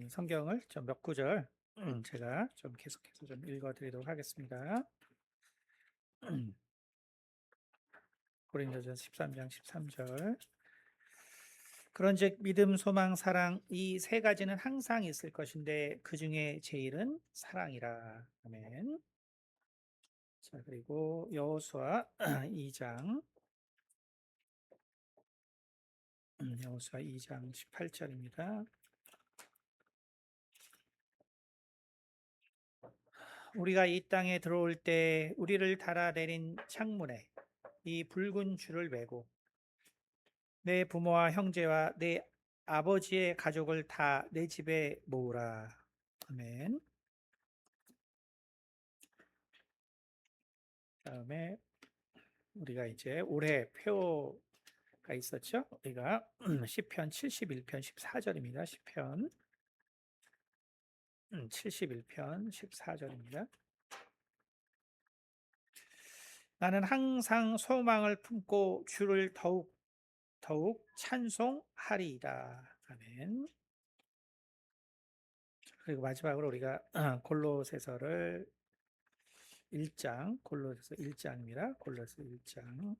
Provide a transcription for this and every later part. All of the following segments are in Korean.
성경을 좀 몇 구절 제가 좀 계속해서 좀 읽어드리도록 하겠습니다. 고린도전서 13장 13절. 그런즉 믿음, 소망, 사랑 이 세 가지는 항상 있을 것인데 그 중에 제일은 사랑이라. 아멘. 자, 그리고 여호수아 2장 여호수아 2장 18절입니다. 우리가 이 땅에 들어올 때 우리를 달아내린 창문에 이 붉은 줄을 매고 내 부모와 형제와 내 아버지의 가족을 다 내 집에 모으라. 아멘. 다음에 우리가 이제 올해 표가 있었죠. 우리가 시편 71편 14절입니다. 시편 71편 14절입니다. 나는 항상 소망을 품고 주를 더욱 찬송하리이다. 아멘. 그리고 마지막으로 우리가 골로새서를 1장, 골로새서 1장입니다. 골로새 1장.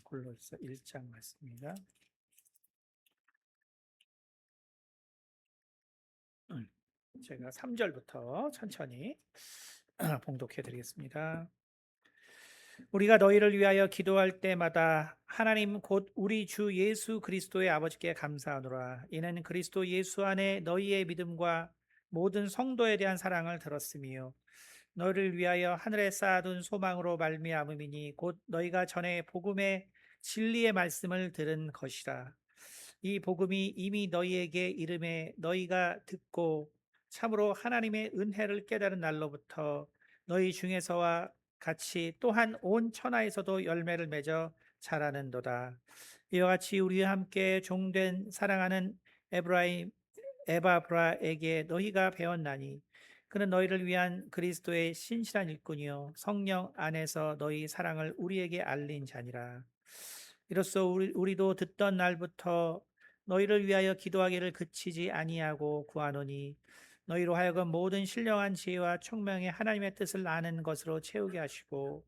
골로새 1장 말씀입니다. 제가 3절부터 천천히 봉독해 드리겠습니다. 우리가 너희를 위하여 기도할 때마다 하나님 곧 우리 주 예수 그리스도의 아버지께 감사하노라. 이는 그리스도 예수 안에 너희의 믿음과 모든 성도에 대한 사랑을 들었으며 너희를 위하여 하늘에 쌓아둔 소망으로 말미암음이니 곧 너희가 전에 복음의 진리의 말씀을 들은 것이라. 이 복음이 이미 너희에게 이름에 너희가 듣고 참으로 하나님의 은혜를 깨달은 날로부터 너희 중에서와 같이 또한 온 천하에서도 열매를 맺어 자라는도다. 이와 같이 우리와 함께 종된 사랑하는 에브라임 에바브라에게 너희가 배웠나니 그는 너희를 위한 그리스도의 신실한 일꾼이요 성령 안에서 너희 사랑을 우리에게 알린 자니라. 이로써 우리도 듣던 날부터 너희를 위하여 기도하기를 그치지 아니하고 구하노니 너희로 하여금 모든 신령한 지혜와 총명의 하나님의 뜻을 아는 것으로 채우게 하시고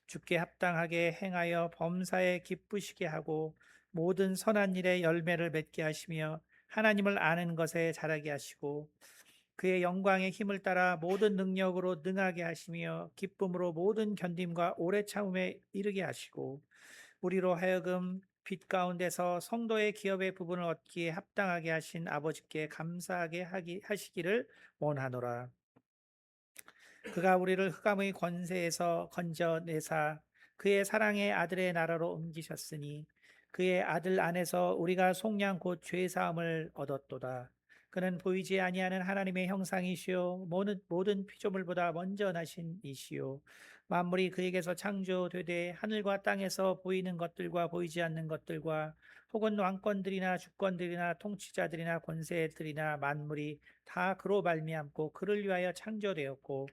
주께 합당하게 행하여 범사에 기쁘시게 하고 모든 선한 일에 열매를 맺게 하시며 하나님을 아는 것에 자라게 하시고 그의 영광의 힘을 따라 모든 능력으로 능하게 하시며 기쁨으로 모든 견딤과 오래 참음에 이르게 하시고 우리로 하여금 빛 가운데서 성도의 기업의 부분을 얻기에 합당하게 하신 아버지께 감사하게 하시기를 원하노라. 그가 우리를 흑암의 권세에서 건져내사 그의 사랑의 아들의 나라로 옮기셨으니 그의 아들 안에서 우리가 속량 곧 죄 사함을 얻었도다. 그는 보이지 아니하는 하나님의 형상이시요 모든 피조물보다 먼저 나신 이시요 만물이 그에게서 창조되되 하늘과 땅에서 보이는 것들과 보이지 않는 것들과 혹은 왕권들이나 주권들이나 통치자들이나 권세들이나 만물이 다 그로 말미암고 그를 위하여 창조되었고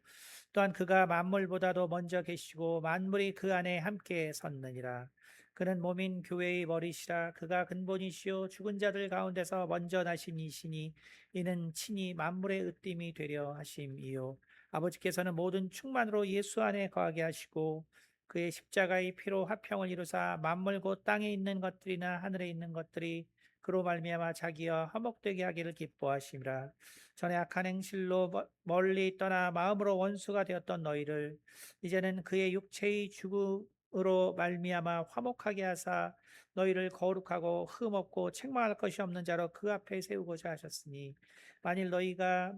또한 그가 만물보다도 먼저 계시고 만물이 그 안에 함께 섰느니라. 그는 몸인 교회의 머리시라. 그가 근본이시요 죽은 자들 가운데서 먼저 나신 이시니 이는 친히 만물의 으뜸이 되려 하심이요 아버지께서는 모든 충만으로 예수 안에 거하게 하시고 그의 십자가의 피로 화평을 이루사 만물 곧 땅에 있는 것들이나 하늘에 있는 것들이 그로 말미암아 자기와 화목되게 하기를 기뻐하심이라. 전에 악한 행실로 멀리 떠나 마음으로 원수가 되었던 너희를 이제는 그의 육체의 죽음으로 말미암아 화목하게 하사 너희를 거룩하고 흠 없고 책망할 것이 없는 자로 그 앞에 세우고자 하셨으니 만일 너희가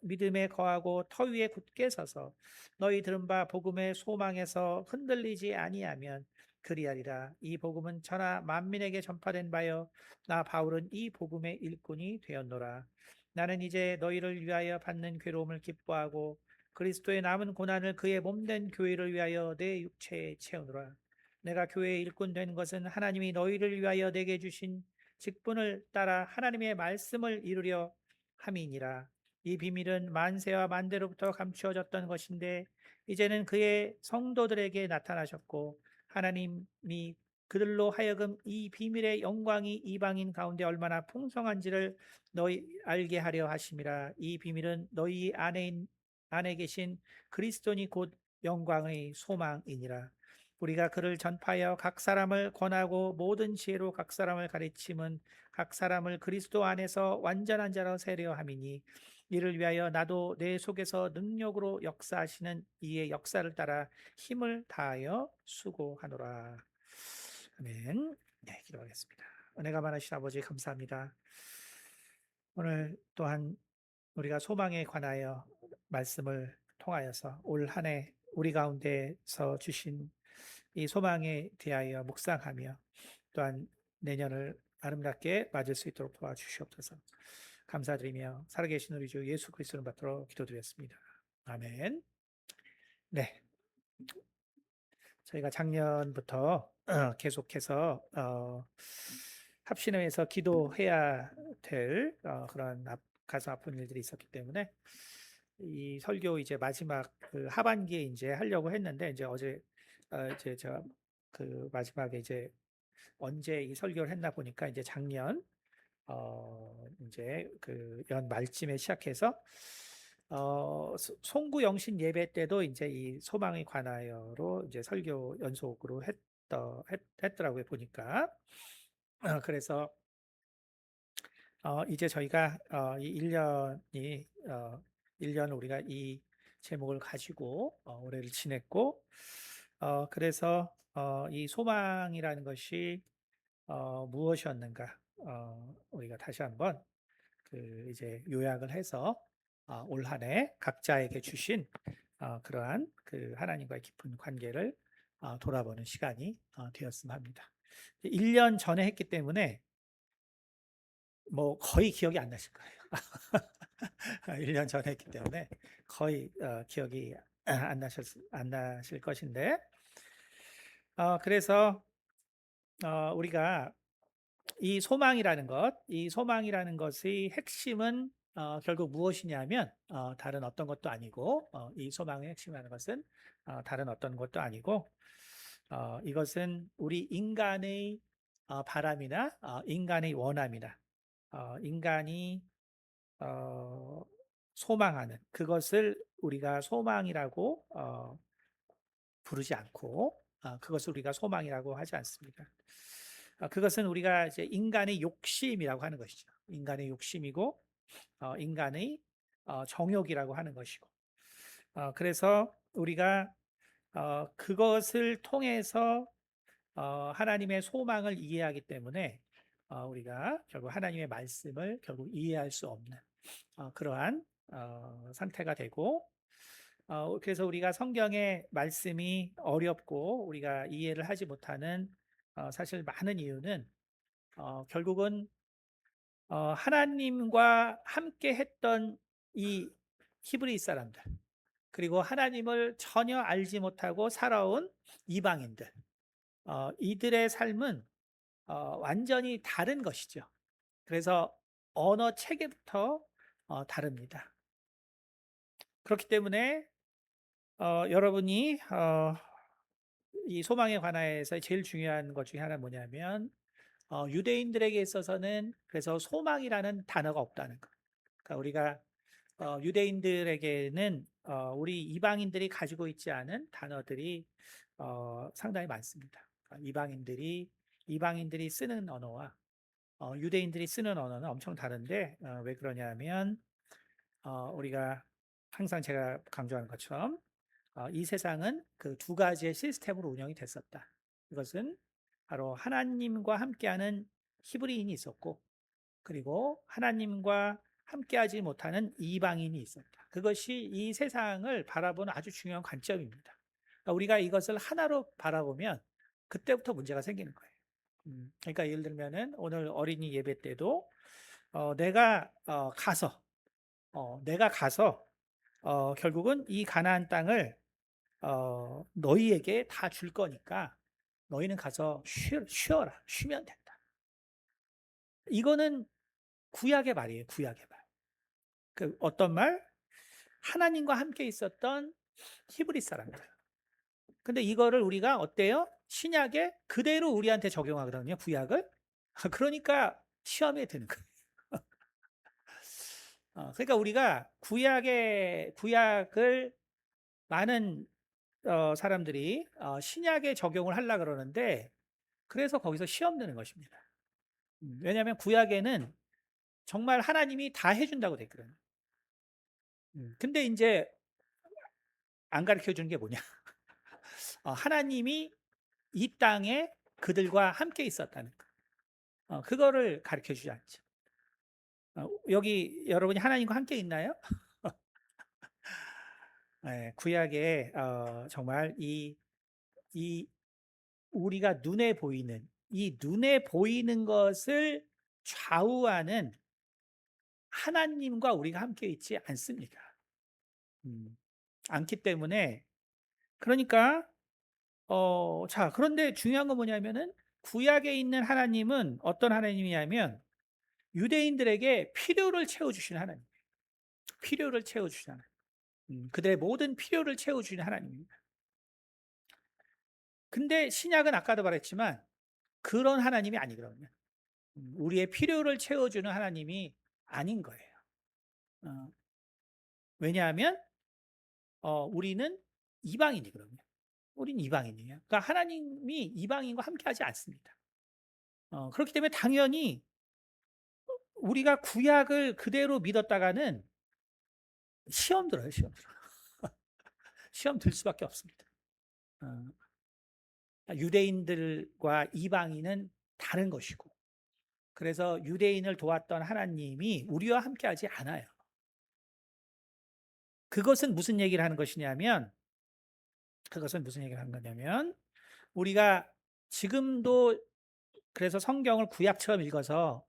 믿음에 거하고 터 위에 굳게 서서 너희 들은 바 복음의 소망에서 흔들리지 아니하면 그리하리라. 이 복음은 천하 만민에게 전파된 바요 나 바울은 이 복음의 일꾼이 되었노라. 나는 이제 너희를 위하여 받는 괴로움을 기뻐하고 그리스도의 남은 고난을 그의 몸된 교회를 위하여 내 육체에 채우노라. 내가 교회의 일꾼 된 것은 하나님이 너희를 위하여 내게 주신 직분을 따라 하나님의 말씀을 이루려 함이니라. 이 비밀은 만세와 만대로부터 감추어졌던 것인데 이제는 그의 성도들에게 나타나셨고 하나님이 그들로 하여금 이 비밀의 영광이 이방인 가운데 얼마나 풍성한지를 너희 알게 하려 하심이라. 이 비밀은 너희 안에 계신 그리스도니 곧 영광의 소망이니라. 우리가 그를 전파하여 각 사람을 권하고 모든 지혜로 각 사람을 가르침은 각 사람을 그리스도 안에서 완전한 자로 세려 함이니, 이를 위하여 나도 내 속에서 능력으로 역사하시는 이의 역사를 따라 힘을 다하여 수고하노라. 아멘. 네, 기도하겠습니다. 은혜가 많으신 아버지 감사합니다. 오늘 또한 우리가 소망에 관하여 말씀을 통하여서 올 한 해 우리 가운데서 주신 이 소망에 대하여 묵상하며 또한 내년을 아름답게 맞을 수 있도록 도와주시옵소서. 감사드리며 살아계신 우리 주 예수 그리스도를 받들어 기도드렸습니다. 아멘. 네, 저희가 작년부터 계속해서 합신회에서 기도해야 될 그런 가슴 아픈 일들이 있었기 때문에 이 설교 이제 마지막 그 하반기에 이제 하려고 했는데, 이제 어제 이제 제가 그 마지막에 이제 언제 이 설교를 했나 보니까 이제 작년 이제 그 연 말쯤에 시작해서 송구 영신 예배 때도 이제 이 소망에 관하여로 이제 설교 연속으로 했더라고요 보니까. 그래서 이제 저희가 이 1년이 1년 우리가 이 제목을 가지고 올해를 지냈고, 그래서 이 소망이라는 것이 무엇이었는가, 우리가 다시 한번 그 이제 요약을 해서 올 한 해 각자에게 주신 그러한 그 하나님과의 깊은 관계를 돌아보는 시간이 되었으면 합니다. 1년 전에 했기 때문에 뭐 거의 기억이 안 나실 거예요. 1년 전에 했기 때문에 거의 기억이 안 나실 것인데, 그래서 우리가 이 소망이라는 것의 핵심은 결국 무엇이냐면 다른 어떤 것도 아니고, 이 소망의 핵심이라는 것은 다른 어떤 것도 아니고, 이것은 우리 인간의 바람이나 인간의 원함이나 인간이 소망하는 그것을 우리가 소망이라고 부르지 않고, 그것을 우리가 소망이라고 하지 않습니다. 그것은 우리가 이제 인간의 욕심이라고 하는 것이죠. 인간의 욕심이고 인간의 정욕이라고 하는 것이고, 그래서 우리가 그것을 통해서 하나님의 소망을 이해하기 때문에 우리가 결국 하나님의 말씀을 결국 이해할 수 없는 그러한 상태가 되고, 그래서 우리가 성경의 말씀이 어렵고 우리가 이해를 하지 못하는 사실 많은 이유는 결국은 하나님과 함께 했던 이 히브리 사람들, 그리고 하나님을 전혀 알지 못하고 살아온 이방인들, 이들의 삶은 완전히 다른 것이죠. 그래서 언어 체계부터 다릅니다. 그렇기 때문에 여러분이 이 소망에 관해서 제일 중요한 것 중에 하나는 뭐냐면, 유대인들에게 있어서는 그래서 소망이라는 단어가 없다는 것. 그러니까 우리가 유대인들에게는 우리 이방인들이 가지고 있지 않은 단어들이 상당히 많습니다. 그러니까 이방인들이 쓰는 언어와 유대인들이 쓰는 언어는 엄청 다른데, 왜 그러냐면 우리가 항상 제가 강조하는 것처럼 이 세상은 그 두 가지의 시스템으로 운영이 됐었다. 이것은 바로 하나님과 함께하는 히브리인이 있었고, 그리고 하나님과 함께하지 못하는 이방인이 있었다. 그것이 이 세상을 바라보는 아주 중요한 관점입니다. 그러니까 우리가 이것을 하나로 바라보면 그때부터 문제가 생기는 거예요. 그러니까 예를 들면은 오늘 어린이 예배 때도 내가 가서 결국은 이 가나안 땅을 너희에게 다 줄 거니까 너희는 가서 쉬면 된다. 이거는 구약의 말이에요. 구약의 말. 그 어떤 말? 하나님과 함께 있었던 히브리 사람들. 근데 이거를 우리가 어때요? 신약에 그대로 우리한테 적용하거든요, 구약을. 그러니까 시험에 드는 거예요. 그러니까 우리가 구약을 많은 사람들이 신약에 적용을 하려 그러는데, 그래서 거기서 시험 드는 것입니다. 왜냐하면 구약에는 정말 하나님이 다 해준다고 돼 있거든요. 근데 이제 안 가르쳐 주는 게 뭐냐? 하나님이 이 땅에 그들과 함께 있었다는 거. 그거를 가르쳐 주지 않죠. 여기 여러분이 하나님과 함께 있나요? 네, 구약에 정말 이 우리가 눈에 보이는 것을 좌우하는 하나님과 우리가 함께 있지 않습니다. 음, 않기 때문에 그러니까 자, 그런데 중요한 건 뭐냐면은 구약에 있는 하나님은 어떤 하나님이냐면 유대인들에게 필요를 채워주시는 하나님. 필요를 채워주시는 하나님. 그들의 모든 필요를 채워주시는 하나님입니다. 근데 신약은 아까도 말했지만 그런 하나님이 아니거든요. 우리의 필요를 채워주는 하나님이 아닌 거예요. 어, 왜냐하면 우리는 이방인이거든요. 우린 이방인이에요. 그러니까 하나님이 이방인과 함께하지 않습니다. 그렇기 때문에 당연히 우리가 구약을 그대로 믿었다가는 시험 들어요, 시험 들어. 시험 들 수밖에 없습니다. 어, 유대인들과 이방인은 다른 것이고, 그래서 유대인을 도왔던 하나님이 우리와 함께하지 않아요. 그것은 무슨 얘기를 하는 것이냐면, 우리가 지금도 그래서 성경을 구약처럼 읽어서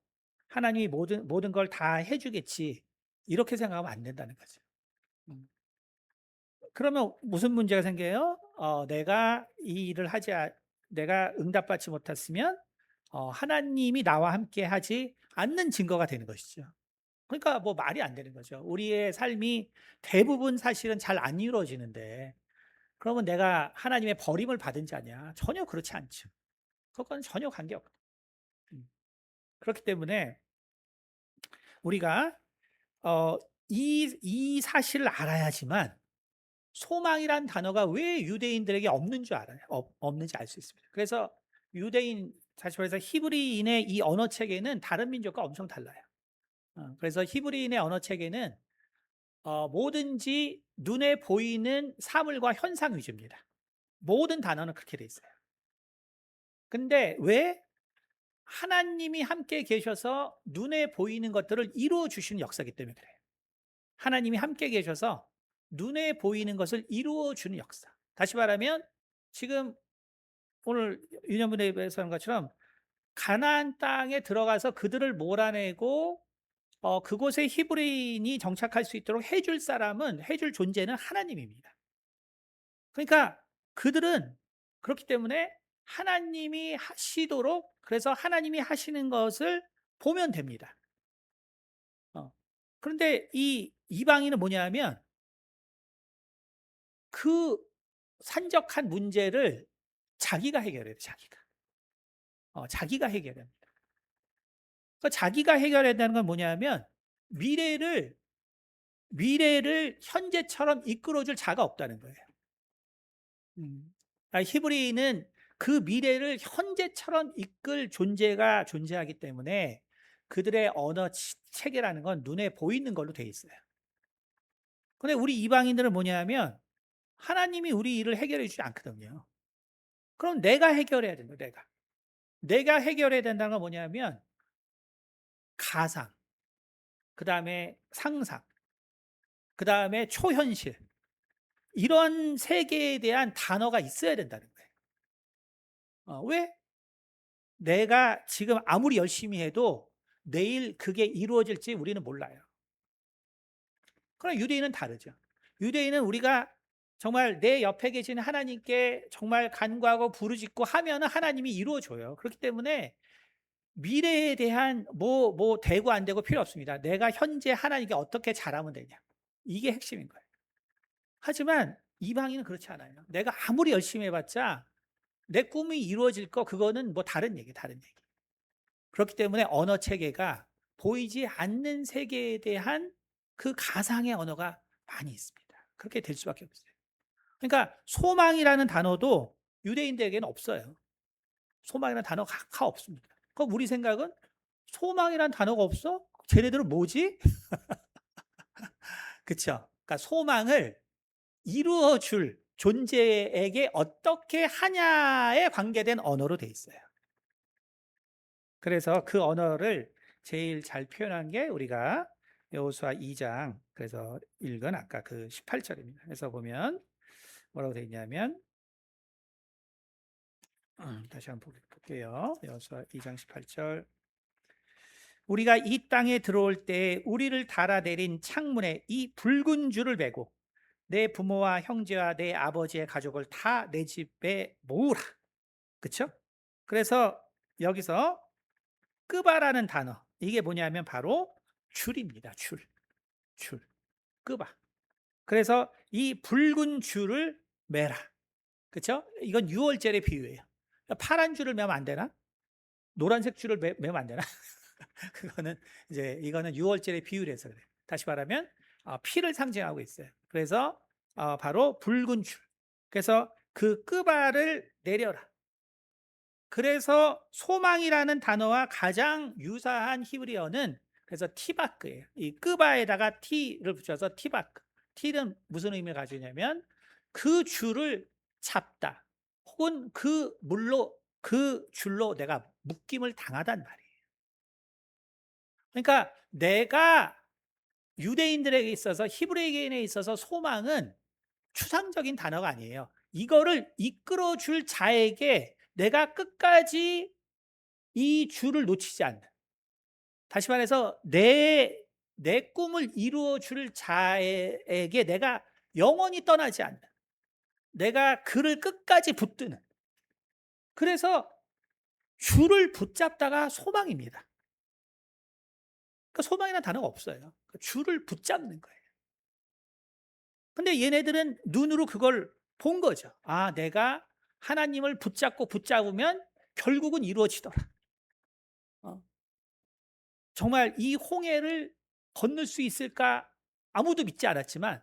하나님이 모든 걸 다 해주겠지, 이렇게 생각하면 안 된다는 거죠. 그러면 무슨 문제가 생겨요? 내가 이 일을 내가 응답받지 못했으면 하나님이 나와 함께 하지 않는 증거가 되는 것이죠. 그러니까 뭐 말이 안 되는 거죠. 우리의 삶이 대부분 사실은 잘 안 이루어지는데 그러면 내가 하나님의 버림을 받은 자냐? 전혀 그렇지 않죠. 그것과는 전혀 관계없고. 그렇기 때문에 우리가 이 사실을 알아야지만 소망이란 단어가 왜 유대인들에게 없는 줄 알아요. 없는지 알 수 있습니다. 그래서 유대인, 다시 말해서 히브리인의 이 언어 체계는 다른 민족과 엄청 달라요. 그래서 히브리인의 언어 체계는 뭐든지 눈에 보이는 사물과 현상 위주입니다. 모든 단어는 그렇게 돼 있어요. 근데 왜 하나님이 함께 계셔서 눈에 보이는 것들을 이루어 주시는 역사이기 때문에 그래요. 하나님이 함께 계셔서 눈에 보이는 것을 이루어 주는 역사. 다시 말하면 지금 오늘 유년부대에서 하는 것처럼 가나안 땅에 들어가서 그들을 몰아내고 그곳에 히브리인이 정착할 수 있도록 해줄 존재는 하나님입니다. 그러니까 그들은 그렇기 때문에 하나님이 하시도록, 그래서 하나님이 하시는 것을 보면 됩니다. 그런데 이 이방인은 뭐냐면 그 산적한 문제를 자기가 해결해야 돼, 자기가 해결해야 합니다. 그러니까 자기가 해결해야 된다는 건 뭐냐면 미래를 현재처럼 이끌어줄 자가 없다는 거예요. 히브리인은 그 미래를 현재처럼 이끌 존재가 존재하기 때문에 그들의 언어 체계라는 건 눈에 보이는 걸로 돼 있어요. 근데 우리 이방인들은 뭐냐면 하나님이 우리 일을 해결해 주지 않거든요. 그럼 내가 해결해야 된다, 내가 해결해야 된다는 건 뭐냐면 가상, 그 다음에 상상, 그 다음에 초현실, 이런 세계에 대한 단어가 있어야 된다는 거예요. 왜? 내가 지금 아무리 열심히 해도 내일 그게 이루어질지 우리는 몰라요. 그러나 유대인은 다르죠. 유대인은 우리가 정말 내 옆에 계신 하나님께 정말 간구하고 부르짖고 하면 하나님이 이루어줘요. 그렇기 때문에 미래에 대한 되고 안 되고 필요 없습니다. 내가 현재 하나님께 어떻게 잘하면 되냐. 이게 핵심인 거예요. 하지만 이방인은 그렇지 않아요. 내가 아무리 열심히 해봤자 내 꿈이 이루어질 거 그거는 뭐 다른 얘기, 다른 얘기. 그렇기 때문에 언어 체계가 보이지 않는 세계에 대한 그 가상의 언어가 많이 있습니다. 그렇게 될 수밖에 없어요. 그러니까 소망이라는 단어도 유대인들에게는 없어요. 소망이라는 단어가 없습니다. 그럼 우리 생각은 소망이라는 단어가 없어? 쟤네들은 뭐지? 그쵸? 그러니까 소망을 이루어줄 존재에게 어떻게 하냐에 관계된 언어로 돼 있어요. 그래서 그 언어를 제일 잘 표현한 게 우리가 여호수아 2장 그래서 읽은 아까 그 18절입니다. 그래서 보면 뭐라고 돼 있냐면 다시 한번 볼게요. 여호수아 2장 18절. 우리가 이 땅에 들어올 때 우리를 달아내린 창문에 이 붉은 줄을 매고 내 부모와 형제와 내 아버지의 가족을 다 내 집에 모으라. 그렇죠? 그래서 여기서 끄바라는 단어 이게 뭐냐면 바로 줄입니다. 줄, 끄바. 그래서 이 붉은 줄을 매라. 그렇죠? 이건 유월절의 비유예요. 파란 줄을 매면 안 되나? 노란색 줄을 매면 안 되나? 그거는 이제 이거는 유월절의 비유라서 그래. 다시 말하면 피를 상징하고 있어요. 그래서 바로 붉은 줄. 그래서 그 끄바를 내려라. 그래서 소망이라는 단어와 가장 유사한 히브리어는 그래서 티바크예요. 이 끄바에다가 티를 붙여서 티바크. 티는 무슨 의미를 가지냐면 그 줄을 잡다. 혹은 그 물로 그 줄로 내가 묶임을 당하단 말이에요. 그러니까 내가 유대인들에게 있어서 히브리인에 있어서 소망은 추상적인 단어가 아니에요. 이거를 이끌어 줄 자에게 내가 끝까지 이 줄을 놓치지 않는. 다시 말해서 내 꿈을 이루어 줄 자에게 내가 영원히 떠나지 않는. 내가 그를 끝까지 붙드는. 그래서 줄을 붙잡다가 소망입니다. 그러니까 소망이라는 단어가 없어요. 줄을 붙잡는 거예요. 근데 얘네들은 눈으로 그걸 본 거죠. 아, 내가 하나님을 붙잡으면 결국은 이루어지더라. 정말 이 홍해를 건널 수 있을까? 아무도 믿지 않았지만,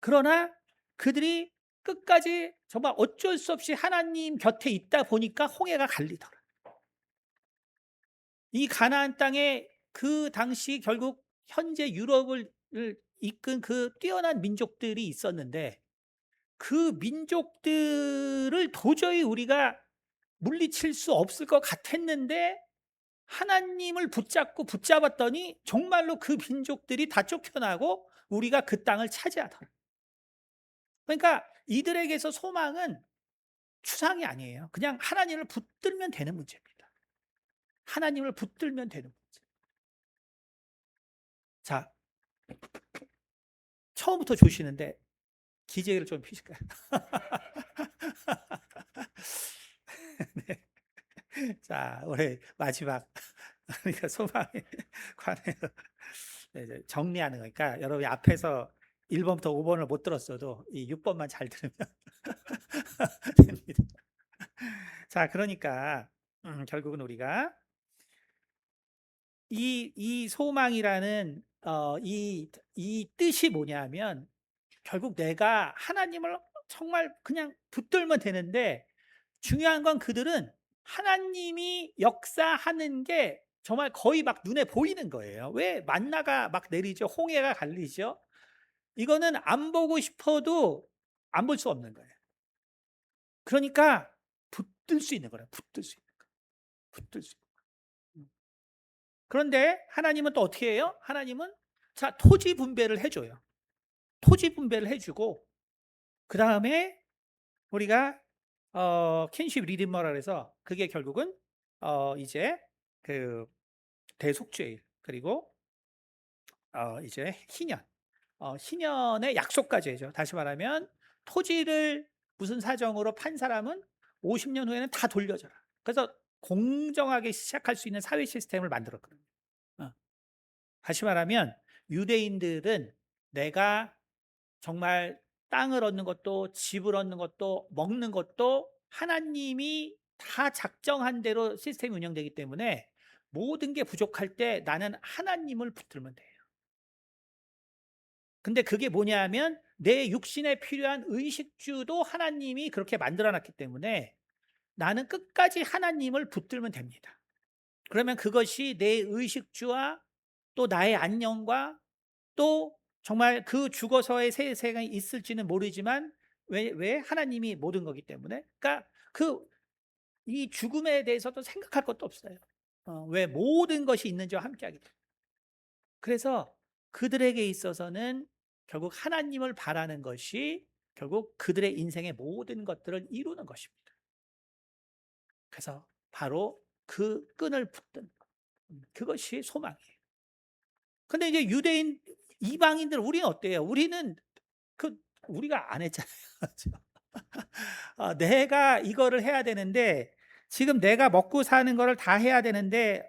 그러나 그들이 끝까지 정말 어쩔 수 없이 하나님 곁에 있다 보니까 홍해가 갈리더라. 이 가나안 땅에 그 당시 결국 현재 유럽을 이끈 그 뛰어난 민족들이 있었는데 그 민족들을 도저히 우리가 물리칠 수 없을 것 같았는데 하나님을 붙잡았더니 정말로 그 민족들이 다 쫓겨나고 우리가 그 땅을 차지하더라. 그러니까 이들에게서 소망은 추상이 아니에요. 그냥 하나님을 붙들면 되는 문제입니다. 하나님을 붙들면 되는 문제. 자, 처음부터 조시는데 기저귀를 좀 피실까요? 네. 자, 올해 마지막 그러니까 소망에 관해서 정리하는 거니까 여러분이 앞에서 1번부터 5번을 못 들었어도 이 6번만 잘 들으면 됩니다. 자, 그러니까 결국은 우리가 이 소망이라는 이 뜻이 뭐냐면 결국 내가 하나님을 정말 그냥 붙들면 되는데 중요한 건 그들은 하나님이 역사하는 게 정말 거의 막 눈에 보이는 거예요. 왜 만나가 막 내리죠? 홍해가 갈리죠? 이거는 안 보고 싶어도 안 볼 수 없는 거예요. 그러니까 붙들 수 있는 거예요. 붙들 수 있는 거. 붙들 수 있는 거. 그런데 하나님은 또 어떻게 해요? 하나님은 자, 토지 분배를 해줘요. 토지 분배를 해주고 그 다음에 우리가 킨십 리디머라 그래서 그게 결국은 이제 그 대속죄일 그리고 이제 희년 희년의 약속까지 해죠. 다시 말하면 토지를 무슨 사정으로 판 사람은 50년 후에는 다 돌려줘라. 그래서 공정하게 시작할 수 있는 사회 시스템을 만들었거든요. 다시 말하면 유대인들은 내가 정말 땅을 얻는 것도 집을 얻는 것도 먹는 것도 하나님이 다 작정한 대로 시스템이 운영되기 때문에 모든 게 부족할 때 나는 하나님을 붙들면 돼요. 근데 그게 뭐냐하면 내 육신에 필요한 의식주도 하나님이 그렇게 만들어 놨기 때문에 나는 끝까지 하나님을 붙들면 됩니다. 그러면 그것이 내 의식주와 또 나의 안녕과 또 정말 그 죽어서의 새 세상이 있을지는 모르지만 왜 하나님이 모든 거기 때문에 그러니까 그 이 죽음에 대해서도 생각할 것도 없어요. 왜 모든 것이 있는 자와 함께하기 때문에. 그래서 그들에게 있어서는 결국 하나님을 바라는 것이 결국 그들의 인생의 모든 것들을 이루는 것입니다. 그래서 바로 그 끈을 붙든 그것이 소망이에요. 근데 이제 유대인 이방인들 우리는 어때요? 우리는 그 우리가 안 했잖아요. 그렇죠? 내가 이거를 해야 되는데 지금 내가 먹고 사는 거를 다 해야 되는데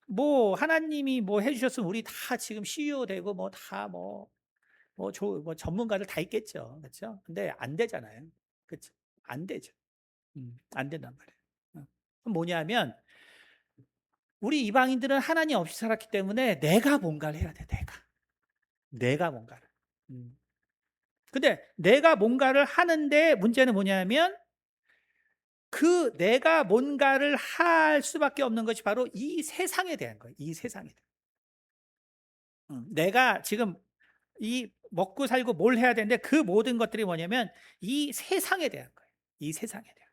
뭐 하나님이 뭐 해주셨으면 우리 다 지금 CEO 되고 뭐 다 뭐 전문가들 다 있겠죠, 그렇죠? 근데 안 되잖아요, 그렇죠? 안 되죠. 안 된단 말이에요. 그럼 뭐냐면 우리 이방인들은 하나님 없이 살았기 때문에 내가 뭔가를 해야 돼, 내가 뭔가를. 음. 근데 내가 뭔가를 하는데 문제는 뭐냐면 그 내가 뭔가를 할 수밖에 없는 것이 바로 이 세상에 대한 거예요. 이 세상에 대한. 내가 지금 이 먹고 살고 뭘 해야 되는데 그 모든 것들이 뭐냐면 이 세상에 대한 거예요. 이 세상에 대한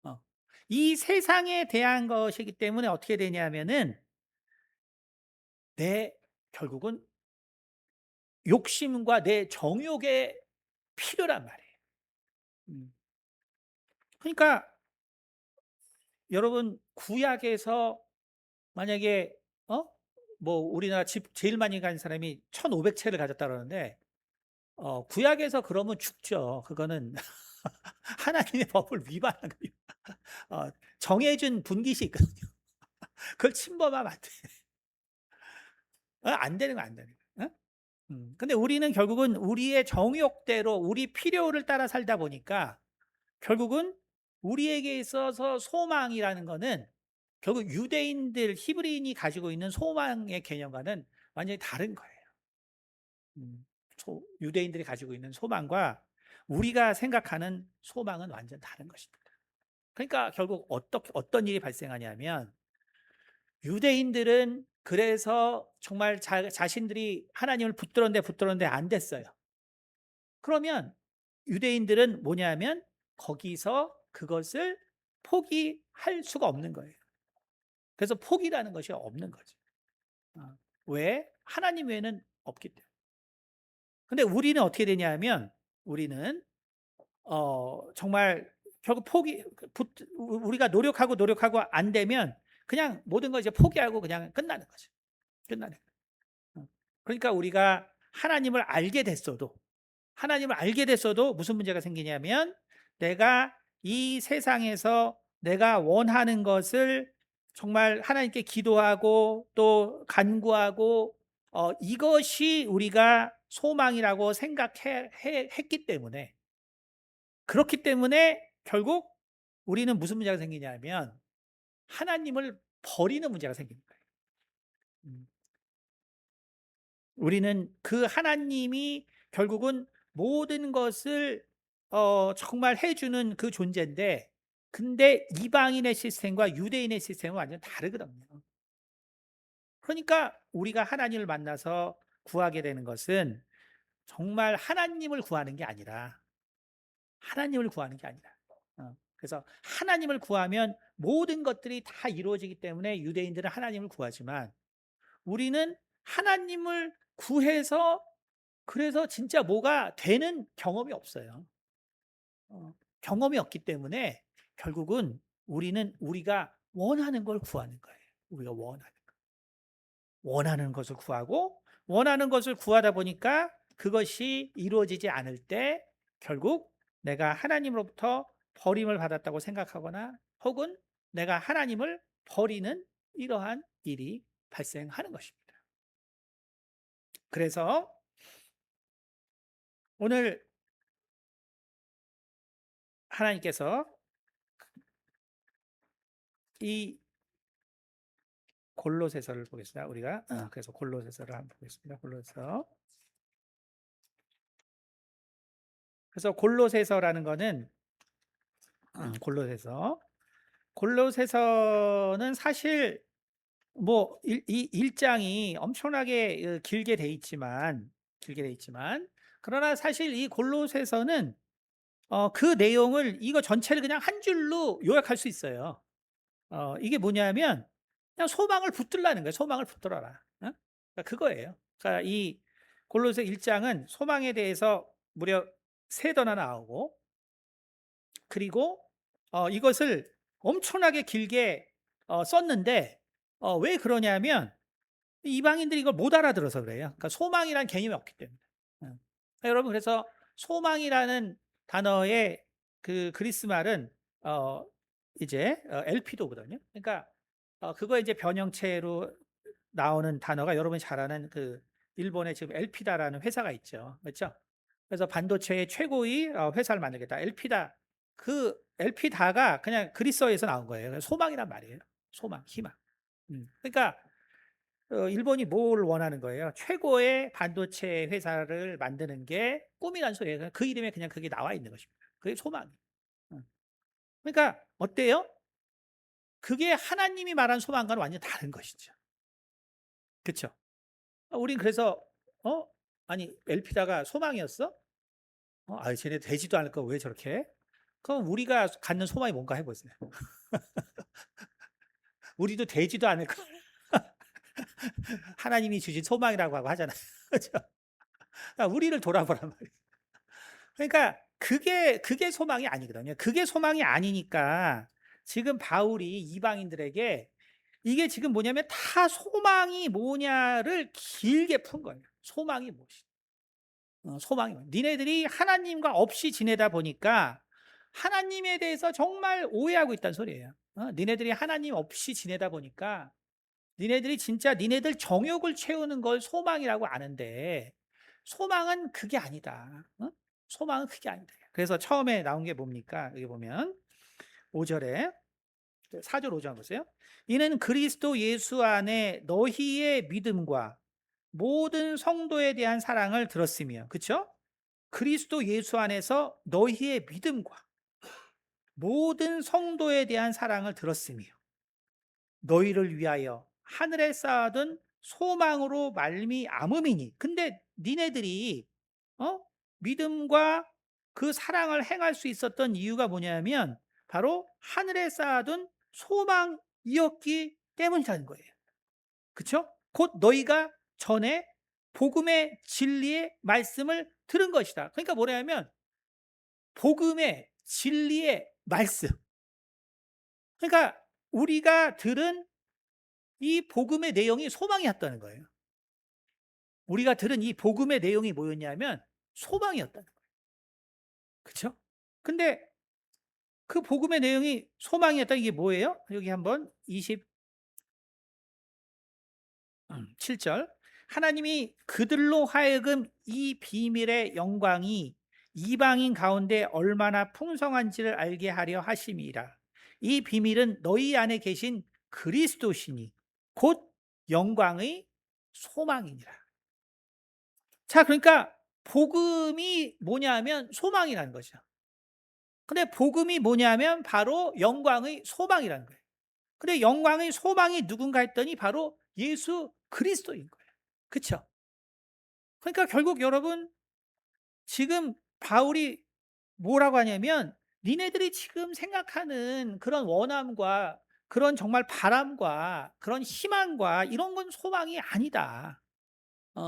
거. 이 세상에 대한 것이기 때문에 어떻게 되냐면은 내 결국은 욕심과 내 정욕의 필요란 말이에요. 음. 그러니까 여러분 구약에서 만약에 어? 뭐 우리나라 집 제일 많이 가진 사람이 1,500채를 가졌다 그러는데 구약에서 그러면 죽죠. 그거는 하나님의 법을 위반한 거예요. 정해준 분깃이 있거든요. 그걸 침범하면 안 돼. 안 되는 거 안 되는 거. 근데 우리는 결국은 우리의 정욕대로 우리 필요를 따라 살다 보니까 결국은 우리에게 있어서 소망이라는 거는 결국 유대인들 히브리인이 가지고 있는 소망의 개념과는 완전히 다른 거예요. 유대인들이 가지고 있는 소망과 우리가 생각하는 소망은 완전 다른 것입니다. 그러니까 결국 어떤 일이 발생하냐면 유대인들은 그래서 정말 자신들이 하나님을 붙들었는데 안 됐어요. 그러면 유대인들은 뭐냐면 거기서 그것을 포기할 수가 없는 거예요. 그래서 포기라는 것이 없는 거죠. 왜? 하나님 외에는 없기 때문에. 근데 우리는 어떻게 되냐면 우리는 정말 결국 우리가 노력하고 안 되면 그냥 모든 걸 이제 포기하고 그냥 끝나는 거죠. 끝나는 거예요. 그러니까 우리가 하나님을 알게 됐어도 무슨 문제가 생기냐면 내가 이 세상에서 내가 원하는 것을 정말 하나님께 기도하고 또 간구하고 이것이 우리가 소망이라고 생각했기 때문에 그렇기 때문에 결국 우리는 무슨 문제가 생기냐면 하나님을 버리는 문제가 생기는 거예요. 음. 우리는 그 하나님이 결국은 모든 것을 정말 해주는 그 존재인데 근데 이방인의 시스템과 유대인의 시스템은 완전 다르거든요. 그러니까 우리가 하나님을 만나서 구하게 되는 것은 정말 하나님을 구하는 게 아니라 그래서 하나님을 구하면 모든 것들이 다 이루어지기 때문에 유대인들은 하나님을 구하지만 우리는 하나님을 구해서 그래서 진짜 뭐가 되는 경험이 없어요. 경험이 없기 때문에 결국은 우리는 우리가 원하는 걸 구하는 거예요. 우리가 원하는 것을 구하고 원하는 것을 구하다 보니까 그것이 이루어지지 않을 때 결국 내가 하나님으로부터 버림을 받았다고 생각하거나 혹은 내가 하나님을 버리는 이러한 일이 발생하는 것입니다. 그래서 오늘 하나님께서 이 골로새서를 보겠습니다. 우리가 그래서 골로새서를 한번 보겠습니다. 골로새서. 그래서 골로새서라는 거는 골로새서는 사실 뭐 이 1장이 엄청나게 길게 돼 있지만 그러나 사실 이 골로새서는 그 내용을 이거 전체를 그냥 한 줄로 요약할 수 있어요. 이게 뭐냐면 그냥 소망을 붙들라는 거예요. 소망을 붙들어라. 그러니까 그거예요. 그러니까 이 골로새 1장은 소망에 대해서 무려 3번이나 나오고 그리고 이것을 엄청나게 길게 썼는데 왜 그러냐면 이방인들이 이걸 못 알아들어서 그래요. 그러니까 소망이라는 개념이 없기 때문에. 그러니까 여러분 그래서 소망이라는 단어의 그 그리스 말은 이제 엘피도거든요. 그러니까 그거 이제 변형체로 나오는 단어가 여러분이 잘 아는 그 일본의 지금 엘피다라는 회사가 있죠. 그렇죠? 그래서 반도체의 최고의 회사를 만들겠다. 엘피다. 그 엘피다가 그냥 그리스어에서 나온 거예요. 소망이란 말이에요. 소망, 희망. 그러니까 일본이 뭘 원하는 거예요? 최고의 반도체 회사를 만드는 게 꿈이란 소리예요. 그 이름에 그냥 그게 나와 있는 것입니다. 그게 소망이에요. 그러니까 어때요? 그게 하나님이 말한 소망과는 완전 다른 것이죠. 그렇죠? 우린 그래서 어? 아니 엘피다가 소망이었어? 쟤네 되지도 않을 거 왜 저렇게 해? 그럼 우리가 갖는 소망이 뭔가 해보세요. 우리도 되지도 않을 거 하나님이 주신 소망이라고 하고 하잖아요. 그렇죠? 그러니까 우리를 돌아보란 말이에요. 그러니까 그게 소망이 아니거든요. 그게 소망이 아니니까 지금 바울이 이방인들에게 이게 지금 뭐냐면 다 소망이 뭐냐를 길게 푼 거예요. 소망이 무엇이? 소망이 뭐냐? 니네들이 하나님과 없이 지내다 보니까 하나님에 대해서 정말 오해하고 있다는 소리예요. 니네들이 하나님 없이 지내다 보니까 니네들이 진짜 니네들 정욕을 채우는 걸 소망이라고 아는데 소망은 그게 아니다. 소망은 그게 아니다. 그래서 처음에 나온 게 뭡니까? 여기 보면 5절에 4절 5절 보세요. 이는 그리스도 예수 안에 너희의 믿음과 모든 성도에 대한 사랑을 들었으며, 그렇죠? 그리스도 예수 안에서 너희의 믿음과 모든 성도에 대한 사랑을 들었으며 너희를 위하여 하늘에 쌓아둔 소망으로 말미암음이니. 근데 니네들이 믿음과 그 사랑을 행할 수 있었던 이유가 뭐냐면 바로 하늘에 쌓아둔 소망이었기 때문이라는 거예요. 그렇죠? 곧 너희가 전에 복음의 진리의 말씀을 들은 것이다. 그러니까 뭐냐면 복음의 진리의 말씀. 그러니까 우리가 들은 이 복음의 내용이 소망이었다는 거예요. 우리가 들은 이 복음의 내용이 뭐였냐면 소망이었다는 거예요. 그렇죠? 근데 그 복음의 내용이 소망이었다 이게 뭐예요? 여기 한번 27절. 하나님이 그들로 하여금 이 비밀의 영광이 이방인 가운데 얼마나 풍성한지를 알게 하려 하심이라. 이 비밀은 너희 안에 계신 그리스도시니 곧 영광의 소망이니라. 자, 그러니까 복음이 뭐냐면 소망이라는 거죠. 근데 복음이 뭐냐면 바로 영광의 소망이라는 거예요. 근데 영광의 소망이 누군가 했더니 바로 예수 그리스도인 거예요. 그렇죠? 그러니까 결국 여러분 지금 바울이 뭐라고 하냐면 니네들이 지금 생각하는 그런 원함과 그런 정말 바람과 그런 희망과 이런 건 소망이 아니다.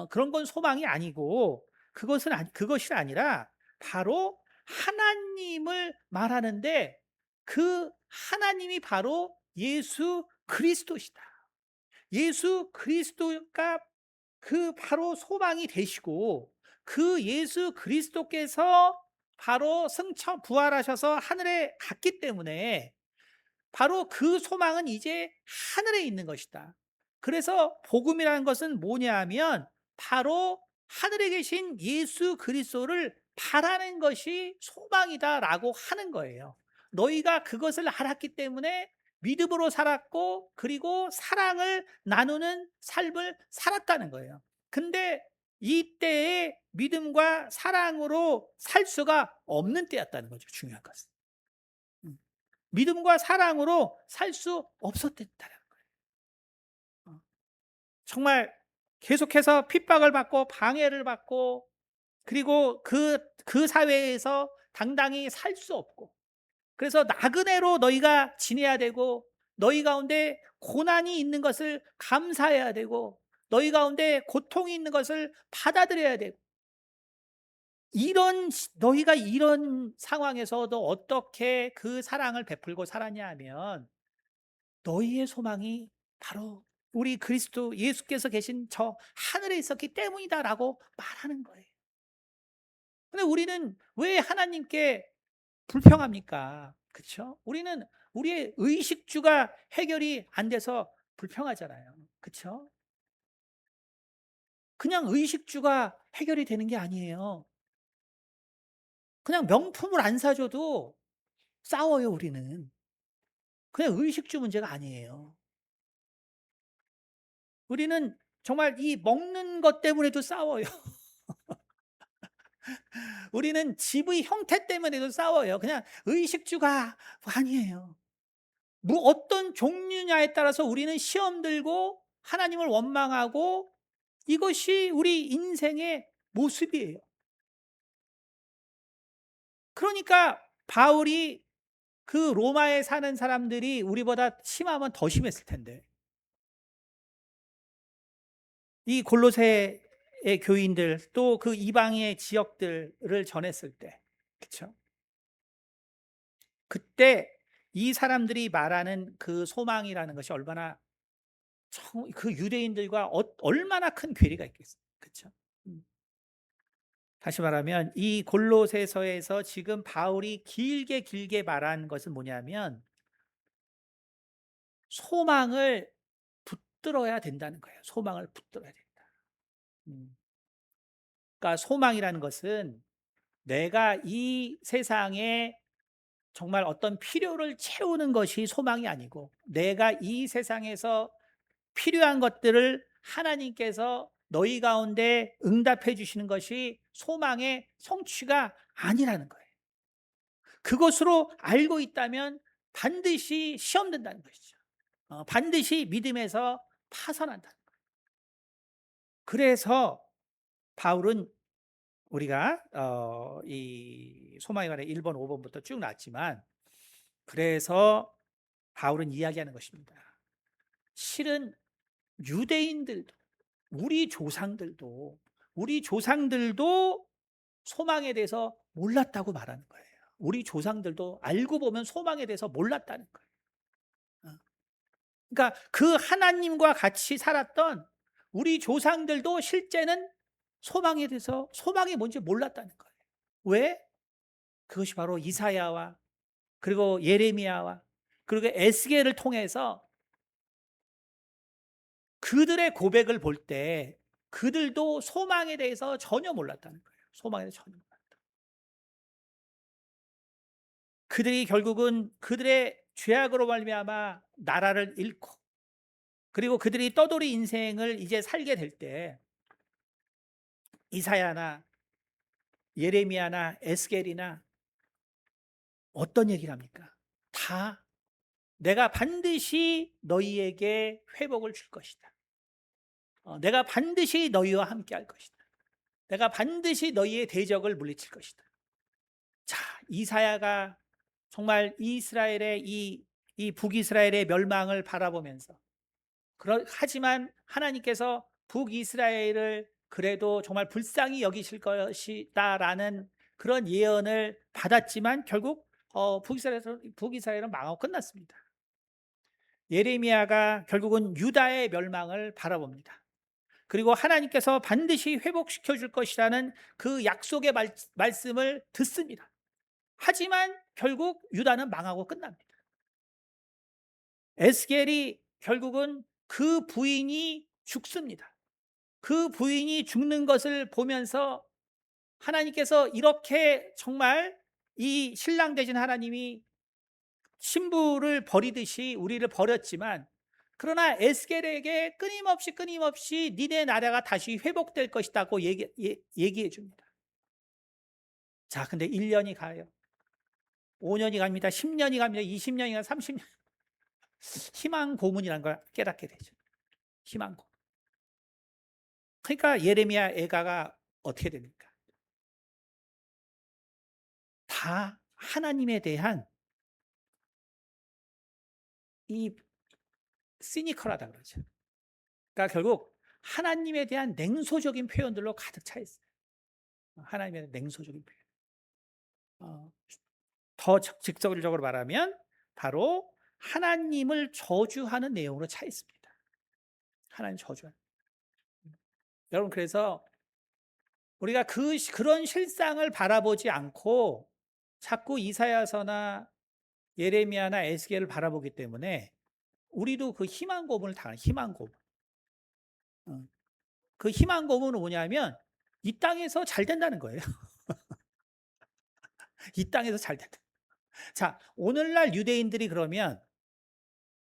그런 건 소망이 아니고 그것이 아니라 바로 하나님을 말하는데 그 하나님이 바로 예수 그리스도시다. 예수 그리스도가 그 바로 소망이 되시고 그 예수 그리스도께서 바로 승천 부활하셔서 하늘에 갔기 때문에 바로 그 소망은 이제 하늘에 있는 것이다. 그래서 복음이라는 것은 뭐냐 하면 바로 하늘에 계신 예수 그리스도를 바라는 것이 소망이다라고 하는 거예요. 너희가 그것을 알았기 때문에 믿음으로 살았고 그리고 사랑을 나누는 삶을 살았다는 거예요. 근데 이때에 믿음과 사랑으로 살 수가 없는 때였다는 거죠. 중요한 것은. 음. 믿음과 사랑으로 살 수 없었다는 거예요. 정말 계속해서 핍박을 받고 방해를 받고 그리고 그 사회에서 당당히 살 수 없고 그래서 나그네로 너희가 지내야 되고 너희 가운데 고난이 있는 것을 감사해야 되고 너희 가운데 고통이 있는 것을 받아들여야 되고 너희가 이런 상황에서도 어떻게 그 사랑을 베풀고 살았냐 하면 너희의 소망이 바로 우리 그리스도 예수께서 계신 저 하늘에 있었기 때문이다라고 말하는 거예요. 근데 우리는 왜 하나님께 불평합니까? 그쵸? 우리는 우리의 의식주가 해결이 안 돼서 불평하잖아요. 그쵸? 그냥 의식주가 해결이 되는 게 아니에요. 그냥 명품을 안 사줘도 싸워요, 우리는. 그냥 의식주 문제가 아니에요. 우리는 정말 이 먹는 것 때문에도 싸워요. 우리는 집의 형태 때문에도 싸워요. 그냥 의식주가 아니에요. 뭐 어떤 종류냐에 따라서 우리는 시험 들고 하나님을 원망하고 이것이 우리 인생의 모습이에요. 그러니까 바울이 그 로마에 사는 사람들이 우리보다 심하면 더 심했을 텐데 이 골로새의 교인들 또 그 이방의 지역들을 전했을 때 그렇죠? 그때 이 사람들이 말하는 그 소망이라는 것이 얼마나 그 유대인들과 얼마나 큰 괴리가 있겠어요. 그렇죠? 다시 말하면 이 골로새서에서 지금 바울이 길게 말한 것은 뭐냐면 소망을 붙들어야 된다는 거예요. 소망을 붙들어야 된다. 음. 그러니까 소망이라는 것은 내가 이 세상에 정말 어떤 필요를 채우는 것이 소망이 아니고 내가 이 세상에서 필요한 것들을 하나님께서 너희 가운데 응답해 주시는 것이 소망의 성취가 아니라는 거예요. 그것으로 알고 있다면 반드시 시험된다는 것이죠. 반드시 믿음에서 파산한다는 거예요. 그래서 바울은 우리가 이 소망에 관해 1번, 5번부터 쭉 나왔지만 그래서 바울은 이야기하는 것입니다. 실은 유대인들도 우리 조상들도 소망에 대해서 몰랐다고 말하는 거예요. 우리 조상들도 알고 보면 소망에 대해서 몰랐다는 거예요. 그러니까 그 하나님과 같이 살았던 우리 조상들도 실제는 소망에 대해서 소망이 뭔지 몰랐다는 거예요. 왜? 그것이 바로 이사야와 그리고 예레미야와 그리고 에스겔을 통해서 그들의 고백을 볼 때 그들도 소망에 대해서 전혀 몰랐다는 거예요. 소망에 대해서 전혀 몰랐다. 그들이 결국은 그들의 죄악으로 말미암아 나라를 잃고 그리고 그들이 떠돌이 인생을 이제 살게 될 때 이사야나 예레미야나 에스겔이나 어떤 얘기를 합니까? 다 내가 반드시 너희에게 회복을 줄 것이다. 내가 반드시 너희와 함께 할 것이다. 내가 반드시 너희의 대적을 물리칠 것이다. 자, 이사야가 정말 이스라엘의 이 북이스라엘의 멸망을 바라보면서 하지만 하나님께서 북이스라엘을 그래도 정말 불쌍히 여기실 것이다라는 그런 예언을 받았지만 결국 북이스라엘은 망하고 끝났습니다. 예레미야가 결국은 유다의 멸망을 바라봅니다. 그리고 하나님께서 반드시 회복시켜 줄 것이라는 그 약속의 말씀을 듣습니다. 하지만 결국 유다는 망하고 끝납니다. 에스겔이 결국은 그 부인이 죽습니다. 그 부인이 죽는 것을 보면서 하나님께서 이렇게 정말 이 신랑 되신 하나님이 신부를 버리듯이 우리를 버렸지만, 그러나 에스겔에게 끊임없이 니네 나라가 다시 회복될 것이다고 얘기해 줍니다. 자, 근데 1년이 가요. 5년이 갑니다. 10년이 갑니다. 20년이 가 30년. 희망 고문이라는 걸 깨닫게 되죠. 희망 고문. 그러니까 예레미야 애가가 어떻게 됩니까? 다 하나님에 대한 이 시니컬하다 그러죠. 그러니까 결국 하나님에 대한 냉소적인 표현들로 가득 차 있어요. 하나님에 대한 냉소적인 표현. 더 직접적으로 말하면 바로 하나님을 저주하는 내용으로 차 있습니다. 하나님 저주하는. 여러분, 그래서 우리가 그런 실상을 바라보지 않고 자꾸 이사야서나 예레미야나 에스겔을 바라보기 때문에 우리도 그 희망 고문을 당하는 희망 고문. 그 희망 고문은 뭐냐면 이 땅에서 잘 된다는 거예요. 이 땅에서 잘 된다. 자, 오늘날 유대인들이 그러면